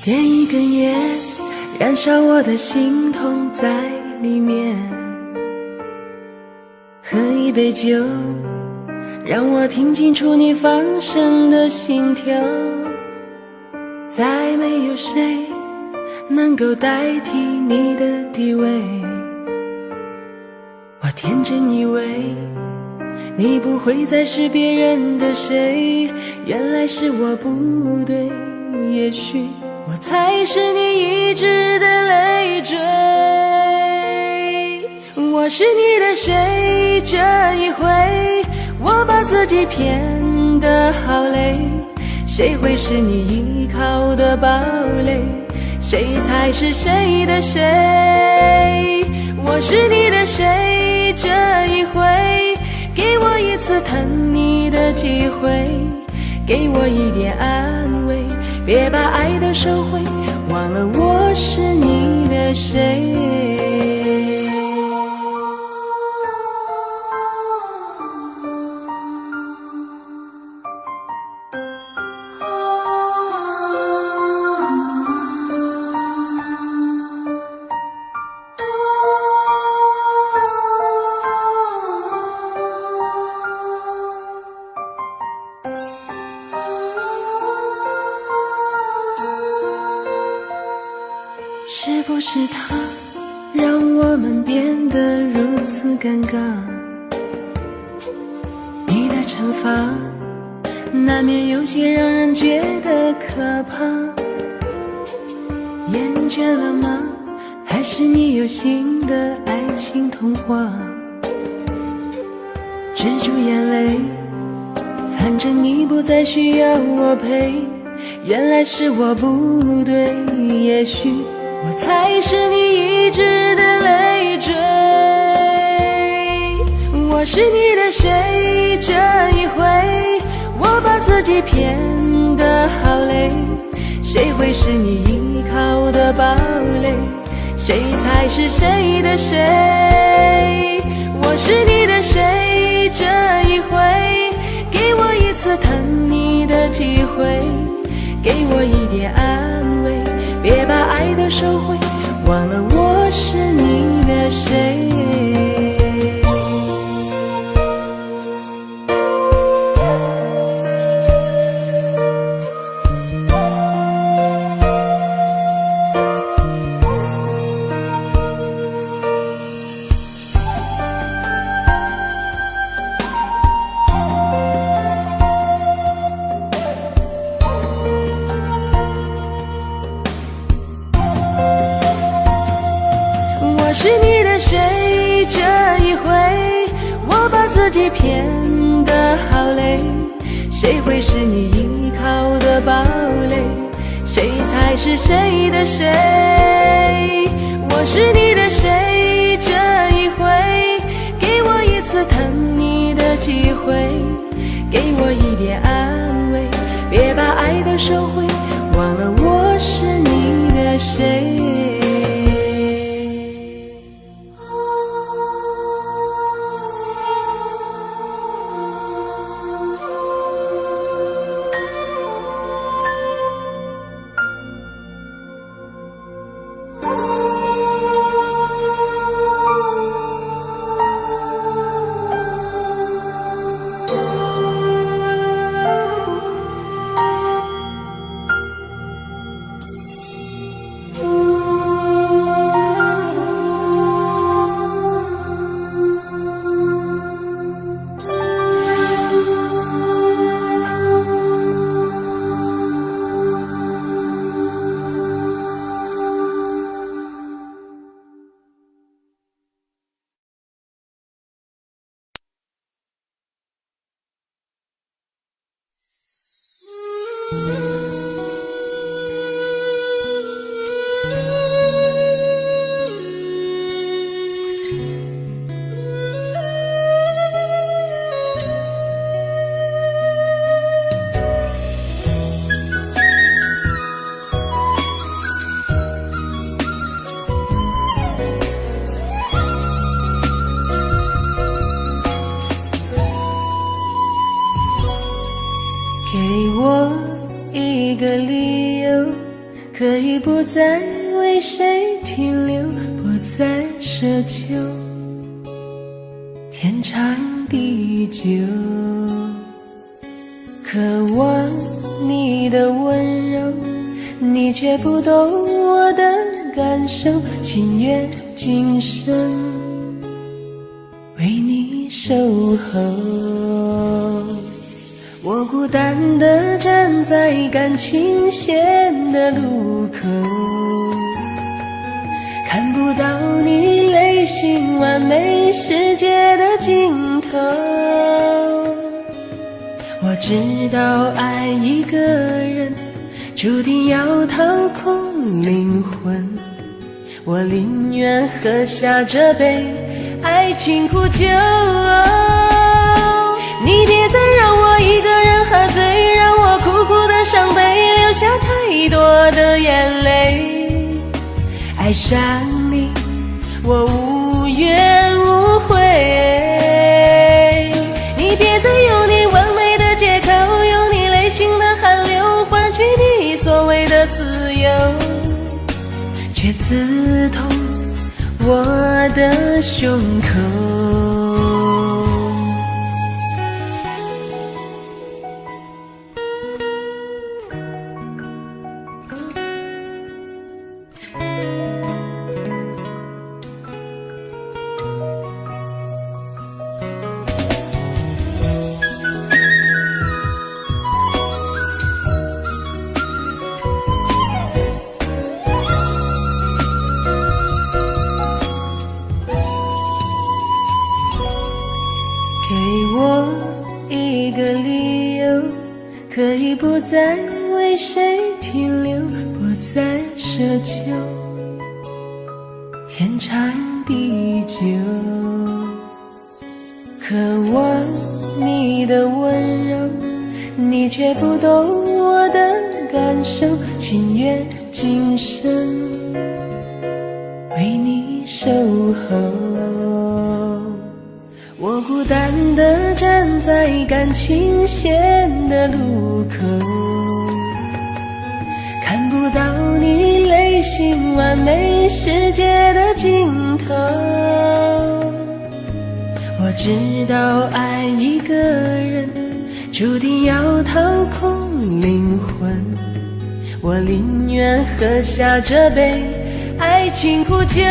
点一根烟，燃烧我的心痛在里面。喝一杯酒，让我听清楚你放声的心跳。再没有谁能够代替你的地位。我天真以为你不会再是别人的谁，原来是我不对，也许我才是你一直的累赘。我是你的谁？这一回我把自己骗得好累。谁会是你依靠的堡垒？谁才是谁的谁？我是你的谁？这一回给我一次疼你的机会，给我一点安慰，别把爱都收回，忘了我是你的谁。是不是他让我们变得如此尴尬？你的惩罚难免有些让人觉得可怕。厌倦了吗？还是你有新的爱情童话？止住眼泪，反正你不再需要我陪。原来是我不对，也许我才是你一直的累赘。我是你的谁？这一回我把自己骗得好累。谁会是你依靠的堡垒？谁才是谁的谁？我是你的谁？这一回给我一次疼你的机会，给我一点安慰，别把爱都收回，忘了我是你的谁。我是你的谁？这一回我把自己骗得好累，谁会是你依靠的堡垒？谁才是谁的谁？我是你的谁？这一回给我一次疼你的机会，给我一点安慰，别把爱都收回，忘了我是你的谁。给我一个理由，可以不再为谁停留，不再奢求天长地久，渴望你的温柔，你却不懂我的感受，情愿今生为你守候。我孤单地站在感情线的路口，看不到你内心完美世界的尽头。我知道爱一个人注定要掏空灵魂，我宁愿喝下这杯爱情苦酒。你别再让我一个人喝醉，让我苦苦的伤悲，流下太多的眼泪。爱上你我无怨无悔，你别再用你完美的借口，用你内心的寒流换取你所谓的自由，却刺痛我的胸口。可以不再为谁停留，不再奢求天长地久，渴望你的温柔，你却不懂我的感受，情愿今生为你守候。我孤单地站在感情线的路口，看不到你内心完美世界的尽头。我知道爱一个人注定要掏空灵魂，我宁愿喝下这杯爱情苦酒。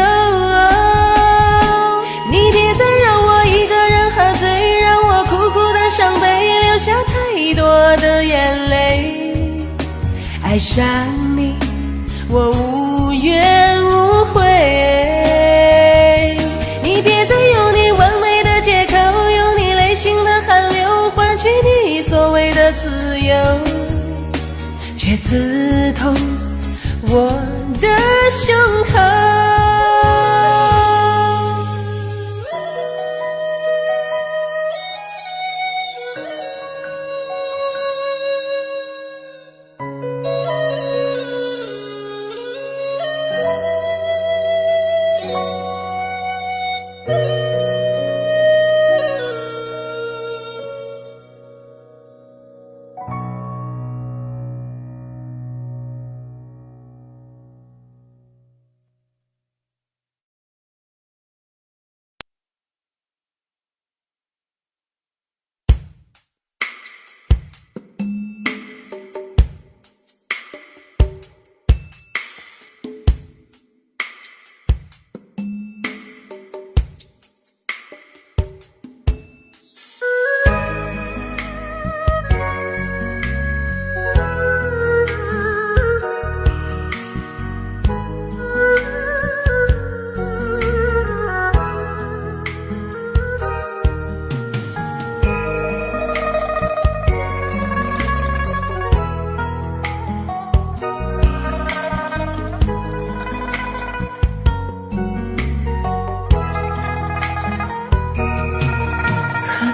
你别再让我一个人喝醉，让我苦苦的伤悲，流下太多的眼泪。爱上你我无怨无悔，你别再用你完美的借口，用你内心的寒流换取你所谓的自由，却刺痛我的胸口。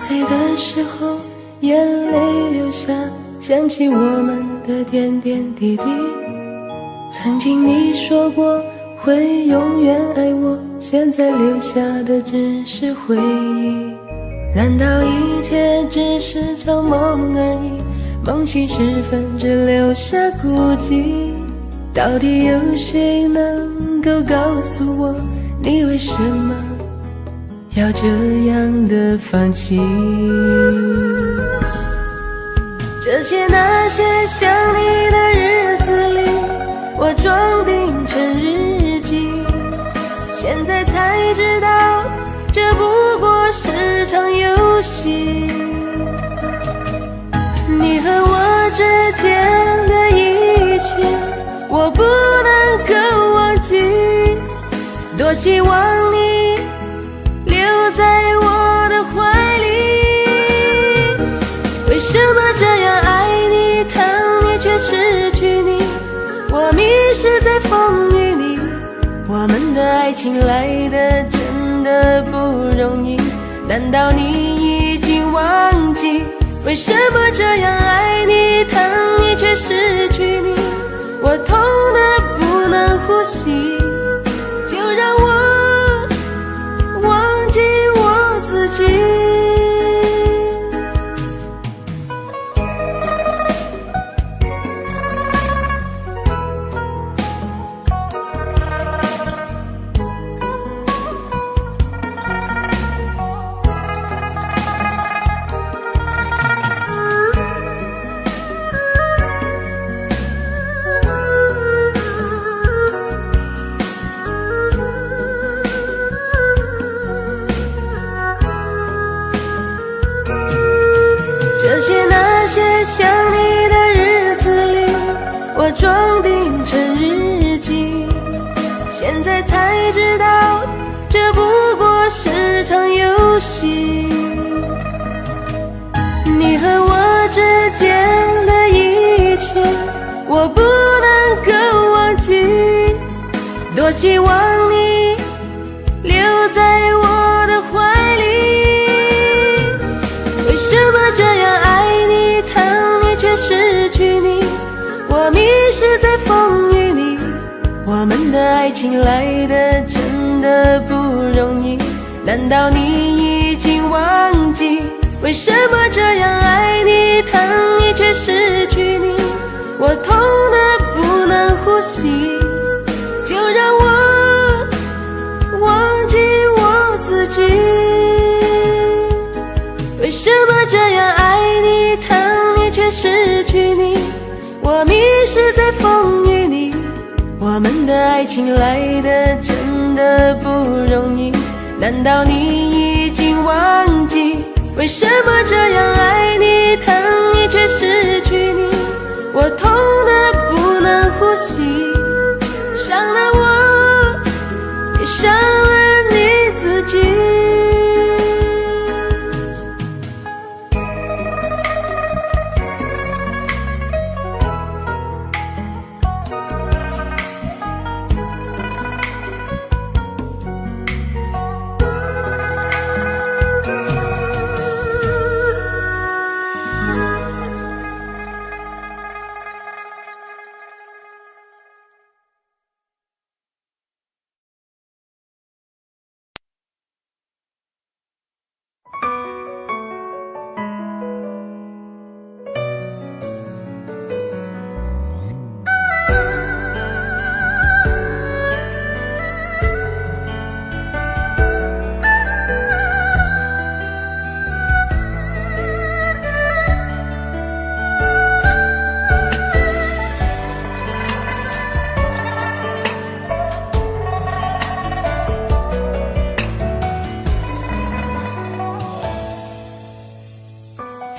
醉的时候眼泪流下，想起我们的点点滴滴。曾经你说过会永远爱我，现在留下的只是回忆。难道一切只是场梦而已？梦醒时分只留下孤寂。到底有谁能够告诉我，你为什么要这样的放弃？这些那些想你的日子里，我装订成日记，现在才知道这不过是场游戏。你和我之间的一切，我不能够忘记，多希望你留在我的怀里。为什么这样爱你，疼你却失去你？我迷失在风雨里，我们的爱情来得真的不容易。难道你已经忘记？为什么这样爱你，疼你却失去你？我痛得不能呼吸，就让我忘记我自己。这些那些想你的日子里，我装订成日记，现在才知道这不过是场游戏。你和我之间的一切，我不能够忘记，多希望你留在我的怀里。为什么这样爱你，疼你却失去你？我迷失在风雨里，我们的爱情来得真的不容易。难道你已经忘记？为什么这样爱你，疼你却失去你？我痛得不能呼吸，就让我我迷失在风雨里，我们的爱情来得真的不容易。难道你已经忘记，为什么这样爱你，疼你却失去你？我痛得不能呼吸，伤了我，也伤了你自己。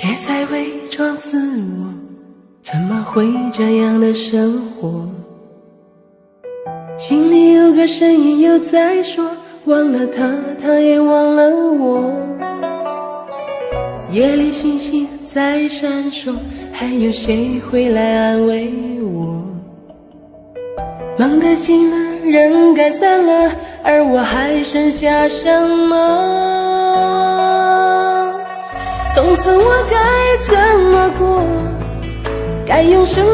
别再伪装自我，怎么会这样的生活？心里有个声音又在说，忘了他，他也忘了我。夜里星星在闪烁，还有谁会来安慰我？梦的醒了，人该散了，而我还剩下什么？从此我该怎么过？该用什么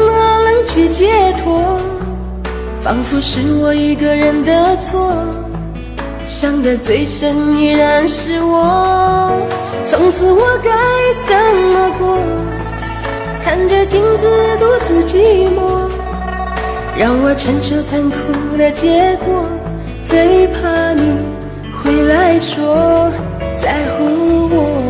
能去解脱？仿佛是我一个人的错，伤得最深依然是我。从此我该怎么过？看着镜子独自寂寞，让我承受残酷的结果，最怕你回来说在乎我。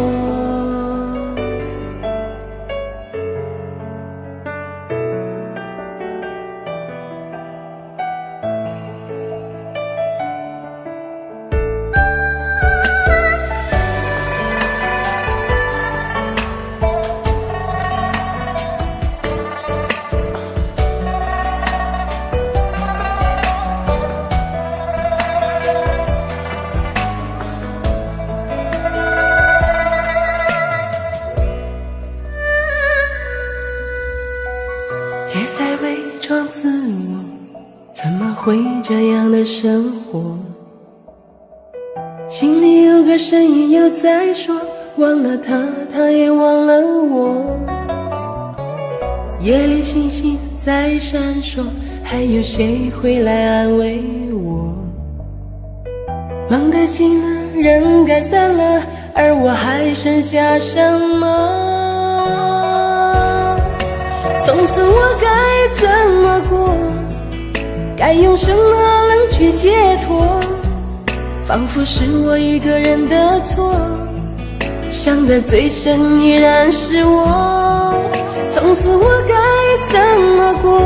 别再伪装自我，怎么会这样的生活？心里有个声音又在说，忘了他，他也忘了我。夜里星星在闪烁，还有谁会来安慰我？梦的醒了，人该散了，而我还剩下什么？从此我该怎么过？该用什么能去解脱？仿佛是我一个人的错，伤得最深依然是我。从此我该怎么过？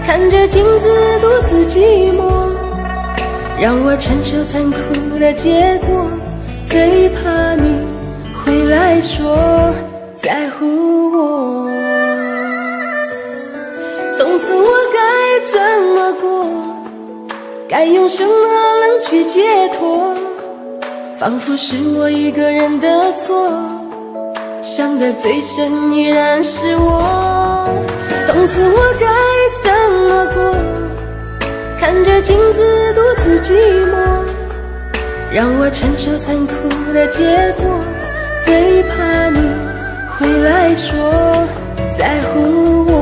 看着镜子独自寂寞，让我承受残酷的结果，最怕你回来说在乎我。从此我该怎么过？该用什么能去解脱？仿佛是我一个人的错，伤得最深依然是我。从此我该怎么过？看着镜子独自寂寞，让我承受残酷的结果，最怕你回来说在乎我。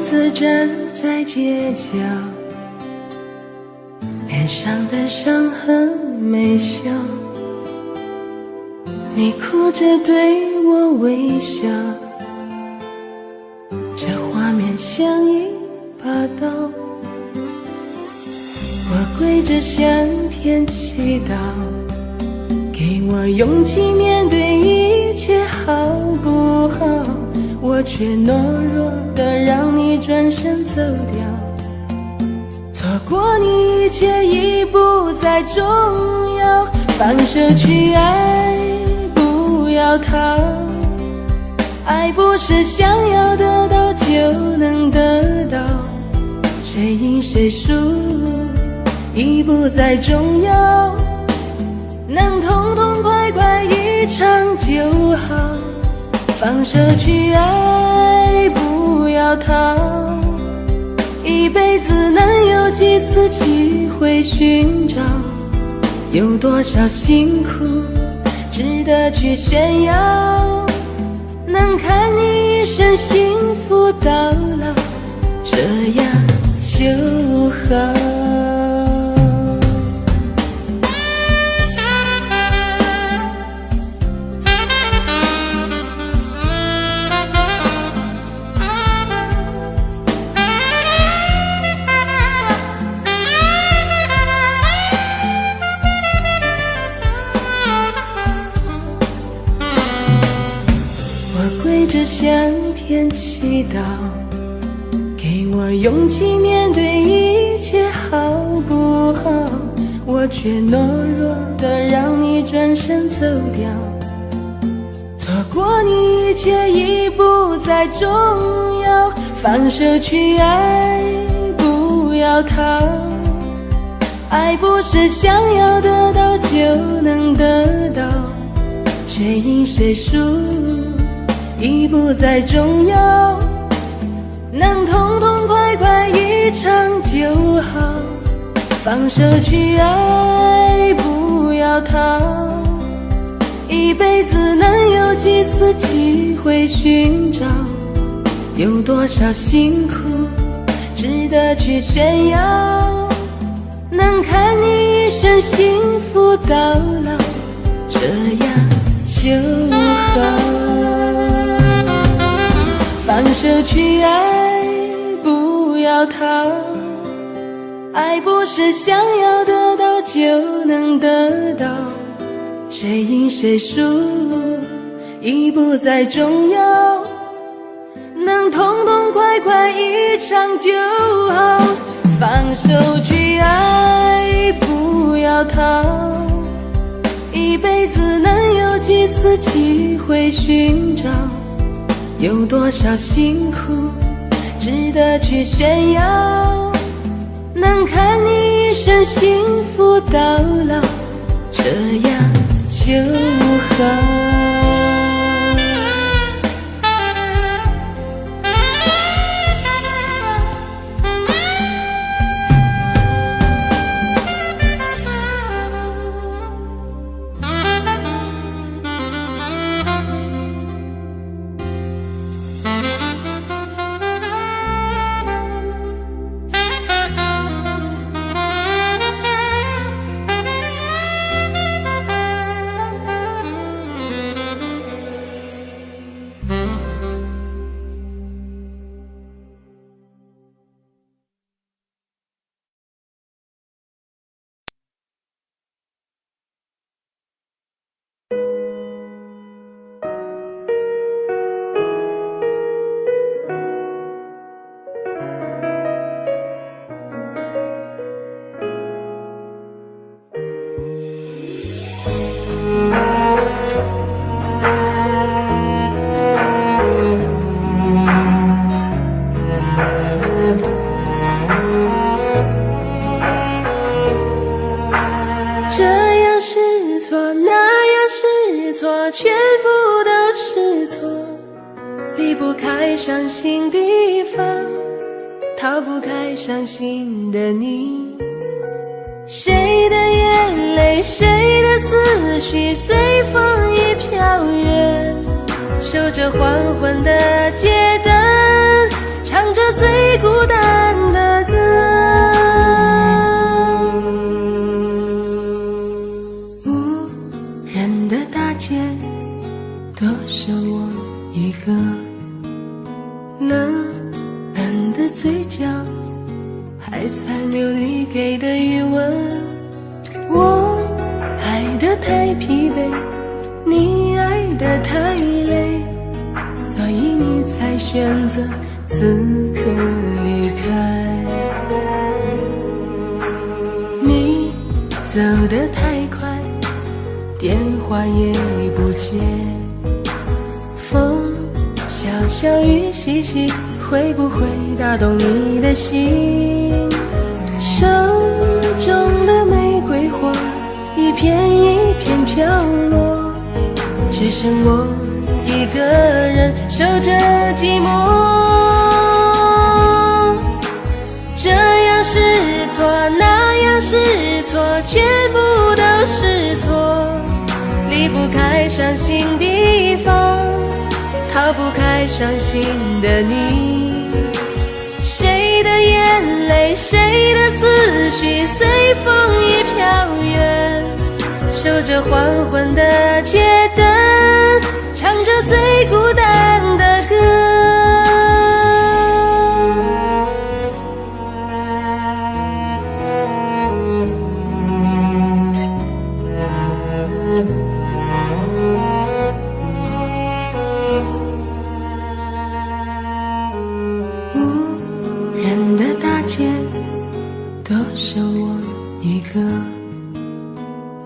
自站在街角，脸上的伤痕没消，你哭着对我微笑，这画面像一把刀。我跪着向天祈祷，给我勇气面对一切好不好，我却懦弱的让你转身走掉，错过你一切已不再重要，放手去爱，不要逃，爱不是想要得到就能得到，谁赢谁输已不再重要，能痛痛快快一场就好，放手去爱，不要逃，一辈子能有几次机会寻找，有多少辛苦值得去炫耀，能看你一生幸福到老，这样就好。向天祈祷，给我勇气面对一切好不好，我却懦弱的让你转身走掉，错过你一切已不再重要，放手去爱，不要逃，爱不是想要得到就能得到，谁赢谁输已不再重要，能痛痛快快一场就好，放手去爱，不要逃，一辈子能有几次机会寻找，有多少辛苦值得去炫耀，能看你一生幸福到老，这样就好，放手去爱，不要逃，爱不是想要得到就能得到，谁赢谁输已不再重要，能痛痛快快一场就好，放手去爱，不要逃，一辈子能有几次机会寻找，有多少辛苦值得去炫耀，能看你一生幸福到老，这样就好。全部都是错，离不开伤心地方，逃不开伤心的你。谁的眼泪，谁的思绪，随风已飘远，守着黄昏的街灯，唱着最孤单的歌。无人的大街，多剩我一个，冷冷的嘴角，还残留你给的余温。我爱得太疲惫，你爱得太累，所以你才选择此刻离开。你走得太快，电话也不接，风小小雨细细，会不会打动你的心？手中的玫瑰花一片一片飘落，只剩我一个人守着寂寞。这样是错，那样是错，全部都是错。离不开伤心地方，逃不开伤心的你。谁的眼泪，谁的思绪，随风已飘远，守着黄昏的街灯，唱着最孤单的歌。无人的大街，多剩我一个，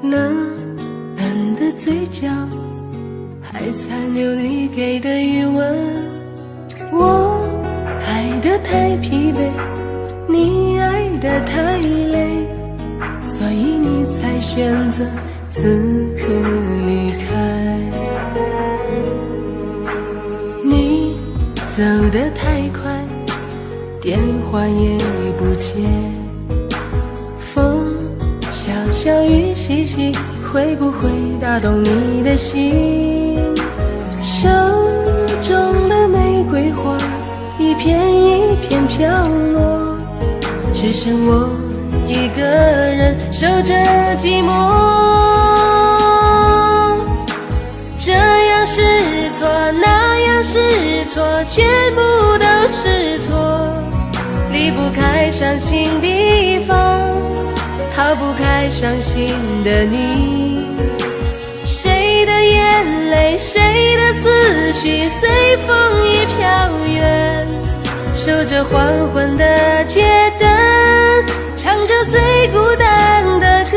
冷冷的嘴角，还残留你给的余温。我爱得太疲惫，你爱得太累，所以你才选择此刻离开。你走得太快，电话也不接，风小小雨细细，会不会打动你的心？手中的玫瑰花一片一片飘落，只剩我一个人守着寂寞。这样是错，那样是错，全部都是错。离不开伤心地方，逃不开伤心的你。谁的眼泪，谁的思绪，随风已飘远，守着黄昏的街灯，唱着最孤单的歌。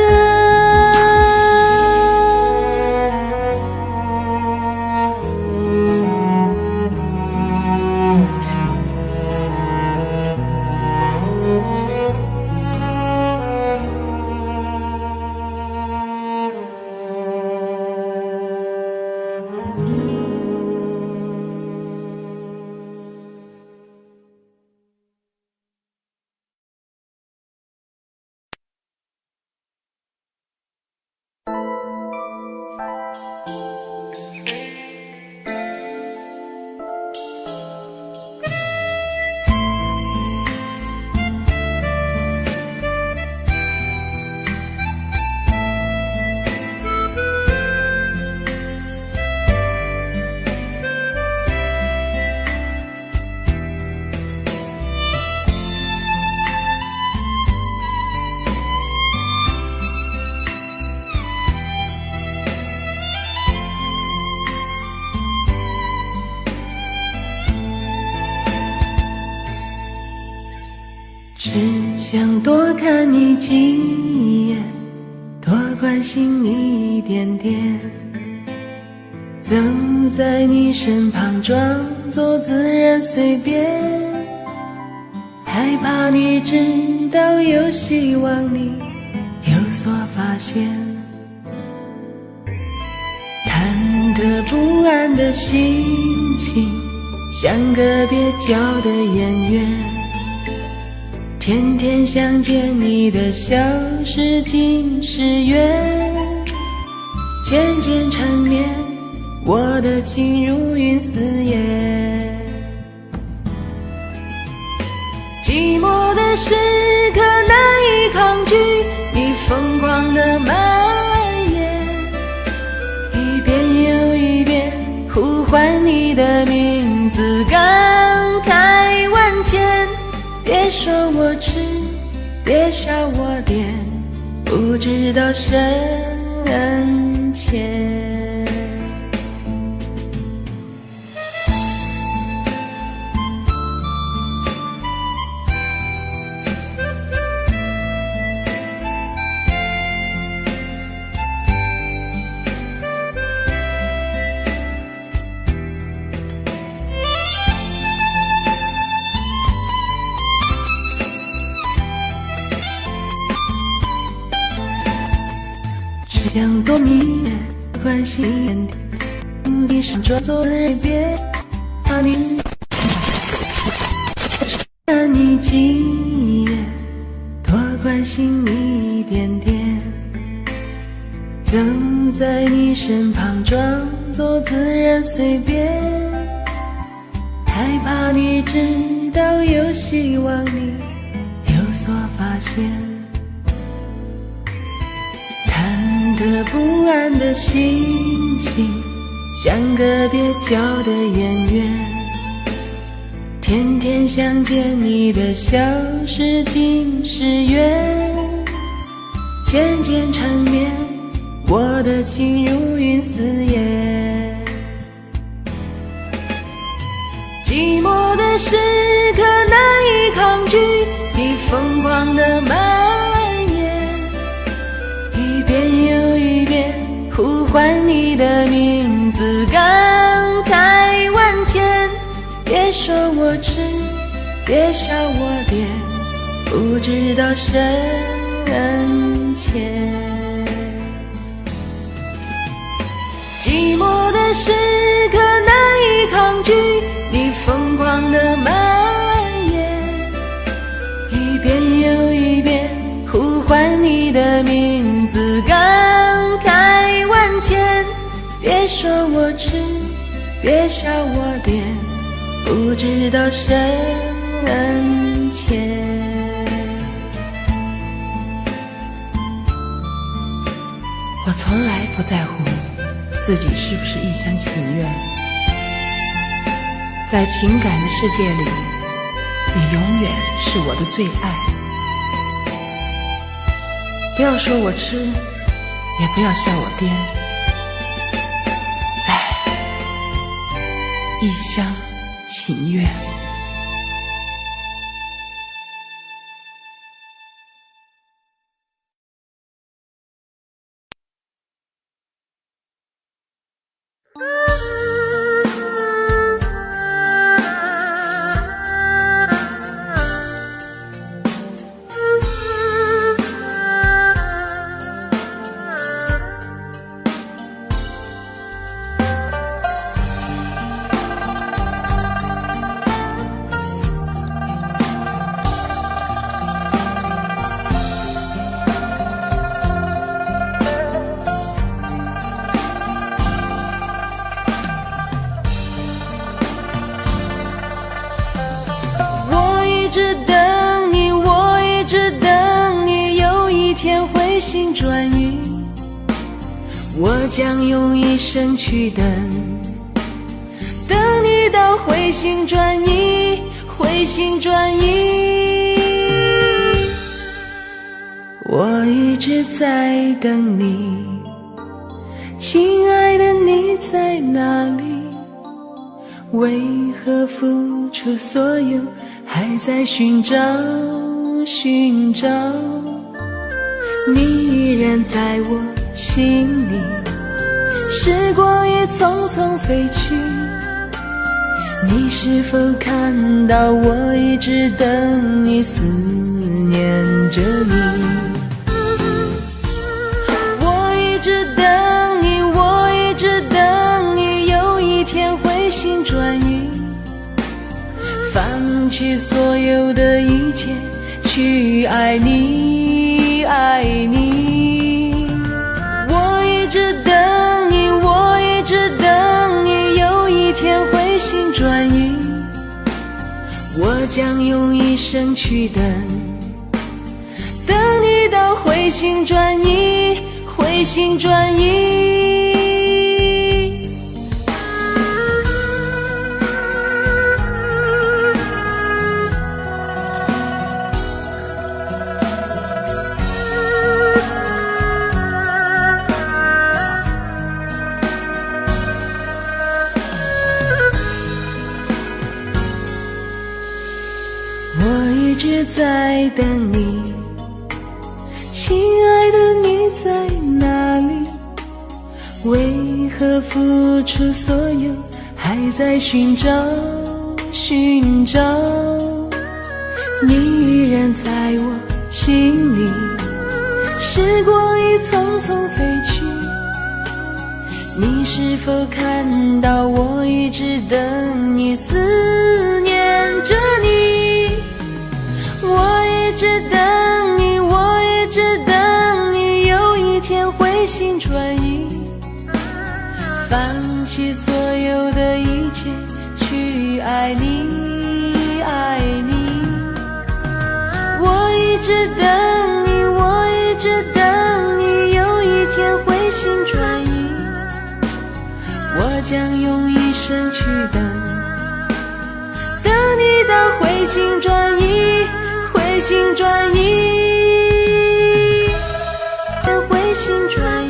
只想多看你几眼，多关心你一点点，走在你身旁，装作自然随便，害怕你知道，又希望你有所发现。忐忑不安的心情，像个蹩脚的演员，天天想见你的笑是近是远，渐渐缠绵，我的情如云似烟。寂寞的时刻难以抗拒，你疯狂的蔓延，一遍又一遍呼唤你的名字，感慨万千。别说我痴，别笑我癫，不知道深浅。只想多你关心目的是装作人别怕你看你几眼，多关心你一点点，走在你身旁装作自然随便，害怕你知道有希望你有所发现，忐忑不安的心情像个蹩脚的演员，天天想见你的消失竟是缘，渐渐缠绵，我的情如云似烟。寂寞的时刻难以抗拒，你疯狂的蔓延，一遍又一遍呼唤你的名字，感慨万千。别说我痴，别笑我癫，不知道深浅。寂寞的时刻难以抗拒，你疯狂的蔓延，一遍又一遍呼唤你的名字，感慨万千。别说我痴，别笑我癫，不知道深浅。我从来不在乎自己是不是一厢情愿，在情感的世界里，你永远是我的最爱。不要说我痴，也不要笑我癫，一厢情愿。心转移，我将用一生去等，等你到回心转意，回心转意。我一直在等你，亲爱的你在哪里？为何付出所有，还在寻找寻找？你依然在我心里，时光也匆匆飞去，你是否看到我一直等你，思念着你？我一直等你，我一直等你，有一天回心转意，放弃所有的一切，去爱你，爱你。我一直等你，我一直等你，有一天回心转意，我将用一生去等，等你到回心转意，回心转意。我一直在等你，亲爱的，你在哪里？为何付出所有，还在寻找寻找？你依然在我心里，时光已匆匆飞去，你是否看到我一直等你，思念着你？我一直等你，我一直等你，有一天回心转意，放弃所有的一切，去爱你，爱你。我一直等你，我一直等你，有一天回心转意，我将用一生去等，等你到回心转意，回心转意，回心转意，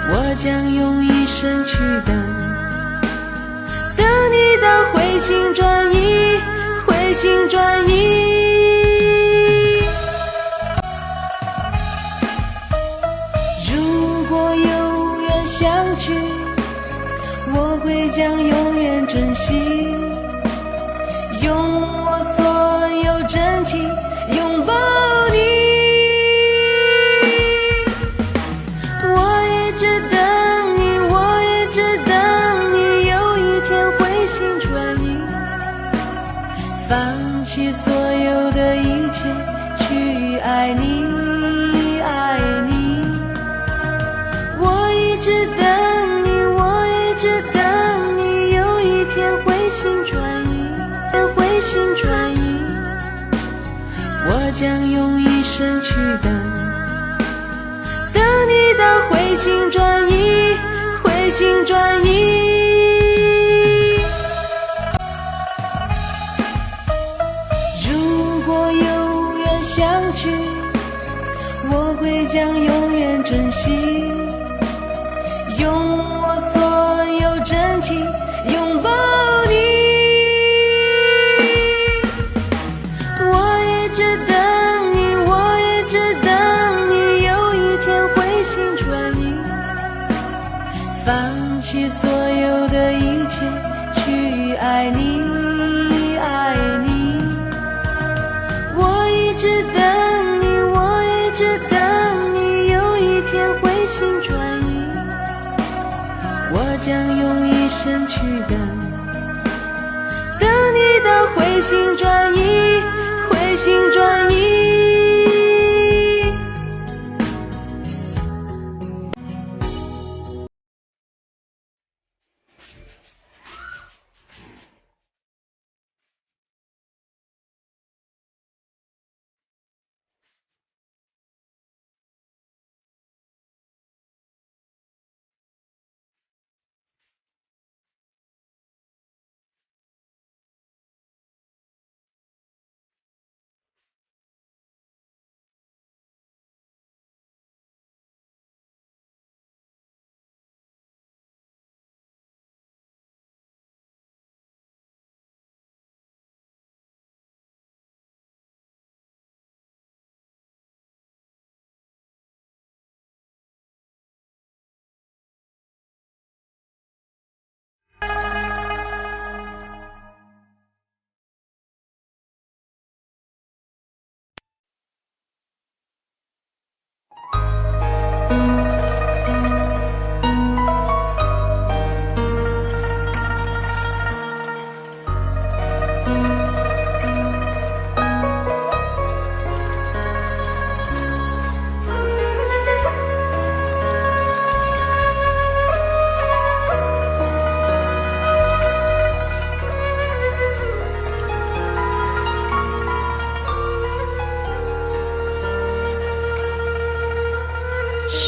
我将用一生去等，等你到回心转意，回心转意。如果有缘相聚，我会将永远珍惜，用我所有真情拥抱你。我一直等你，我一直等你，有一天回心转意，放弃所有的一切，去爱你，爱你。我一直等你，我一直等你，有一天回心转意，回心转意，我将用一生去等，等你到回心转意，回心转意。如果有缘相聚，我会将永远珍惜，用我所有真情拥抱你。我一直等你，我一直等你，有一天回心转意，放弃所有的一切，去爱你，爱你。我一直等你，我一直等你，有一天回心转意，我将用一生去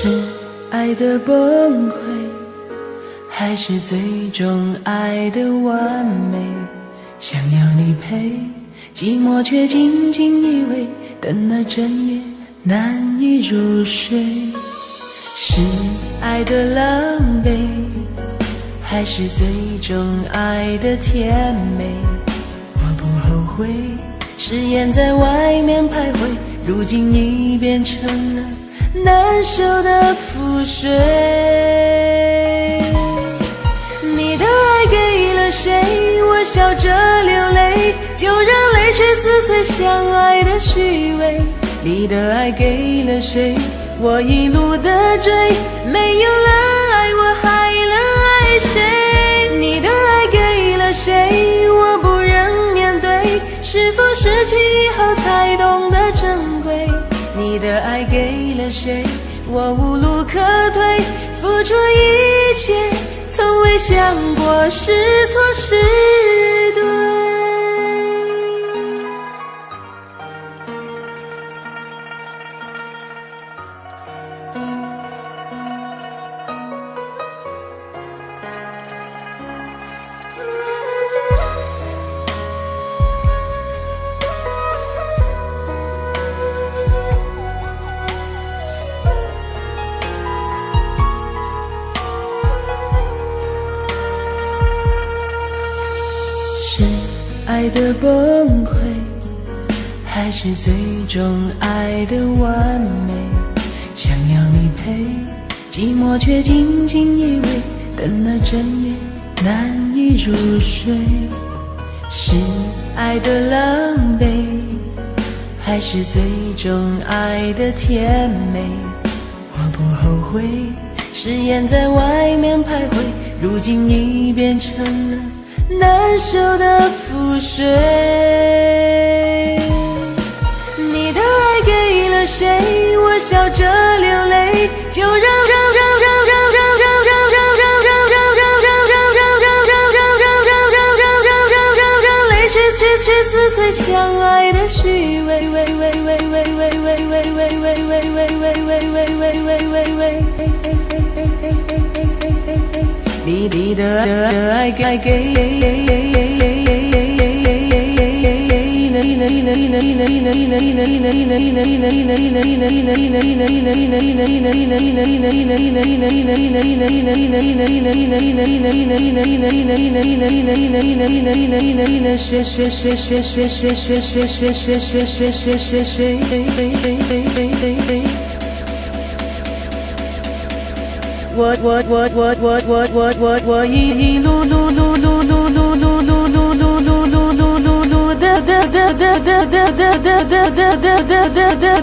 是爱的崩溃，还是最终爱的完美？想要你陪，寂寞却紧紧依偎，等了整夜难以入睡。是爱的狼狈，还是最终爱的甜美？我不后悔，誓言在外面徘徊，如今已变成了难受的覆水。你的爱给了谁？我笑着流泪，就让泪水撕碎相爱的虚伪。你的爱给了谁？我一路的追，没有了爱我还能爱谁？你的爱给了谁？我不忍面对，是否失去以后才懂得珍贵？你的爱给了谁？我无路可退，付出一切，从未想过是错是对。是爱的崩溃，还是最终爱的完美？想要你陪，寂寞却紧紧依偎，等了整夜难以入睡。是爱的狼狈，还是最终爱的甜美？我不后悔，誓言在外面徘徊，如今已变成了难受的覆水。你的爱给了谁？我笑着流泪，就让泪水撕碎相爱的虚伪。你的爱给我一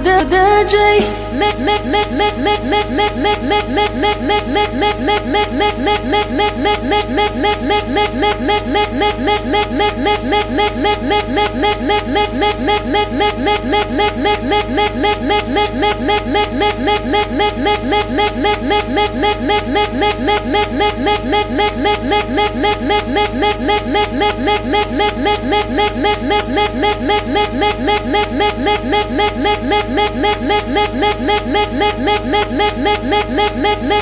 路的追，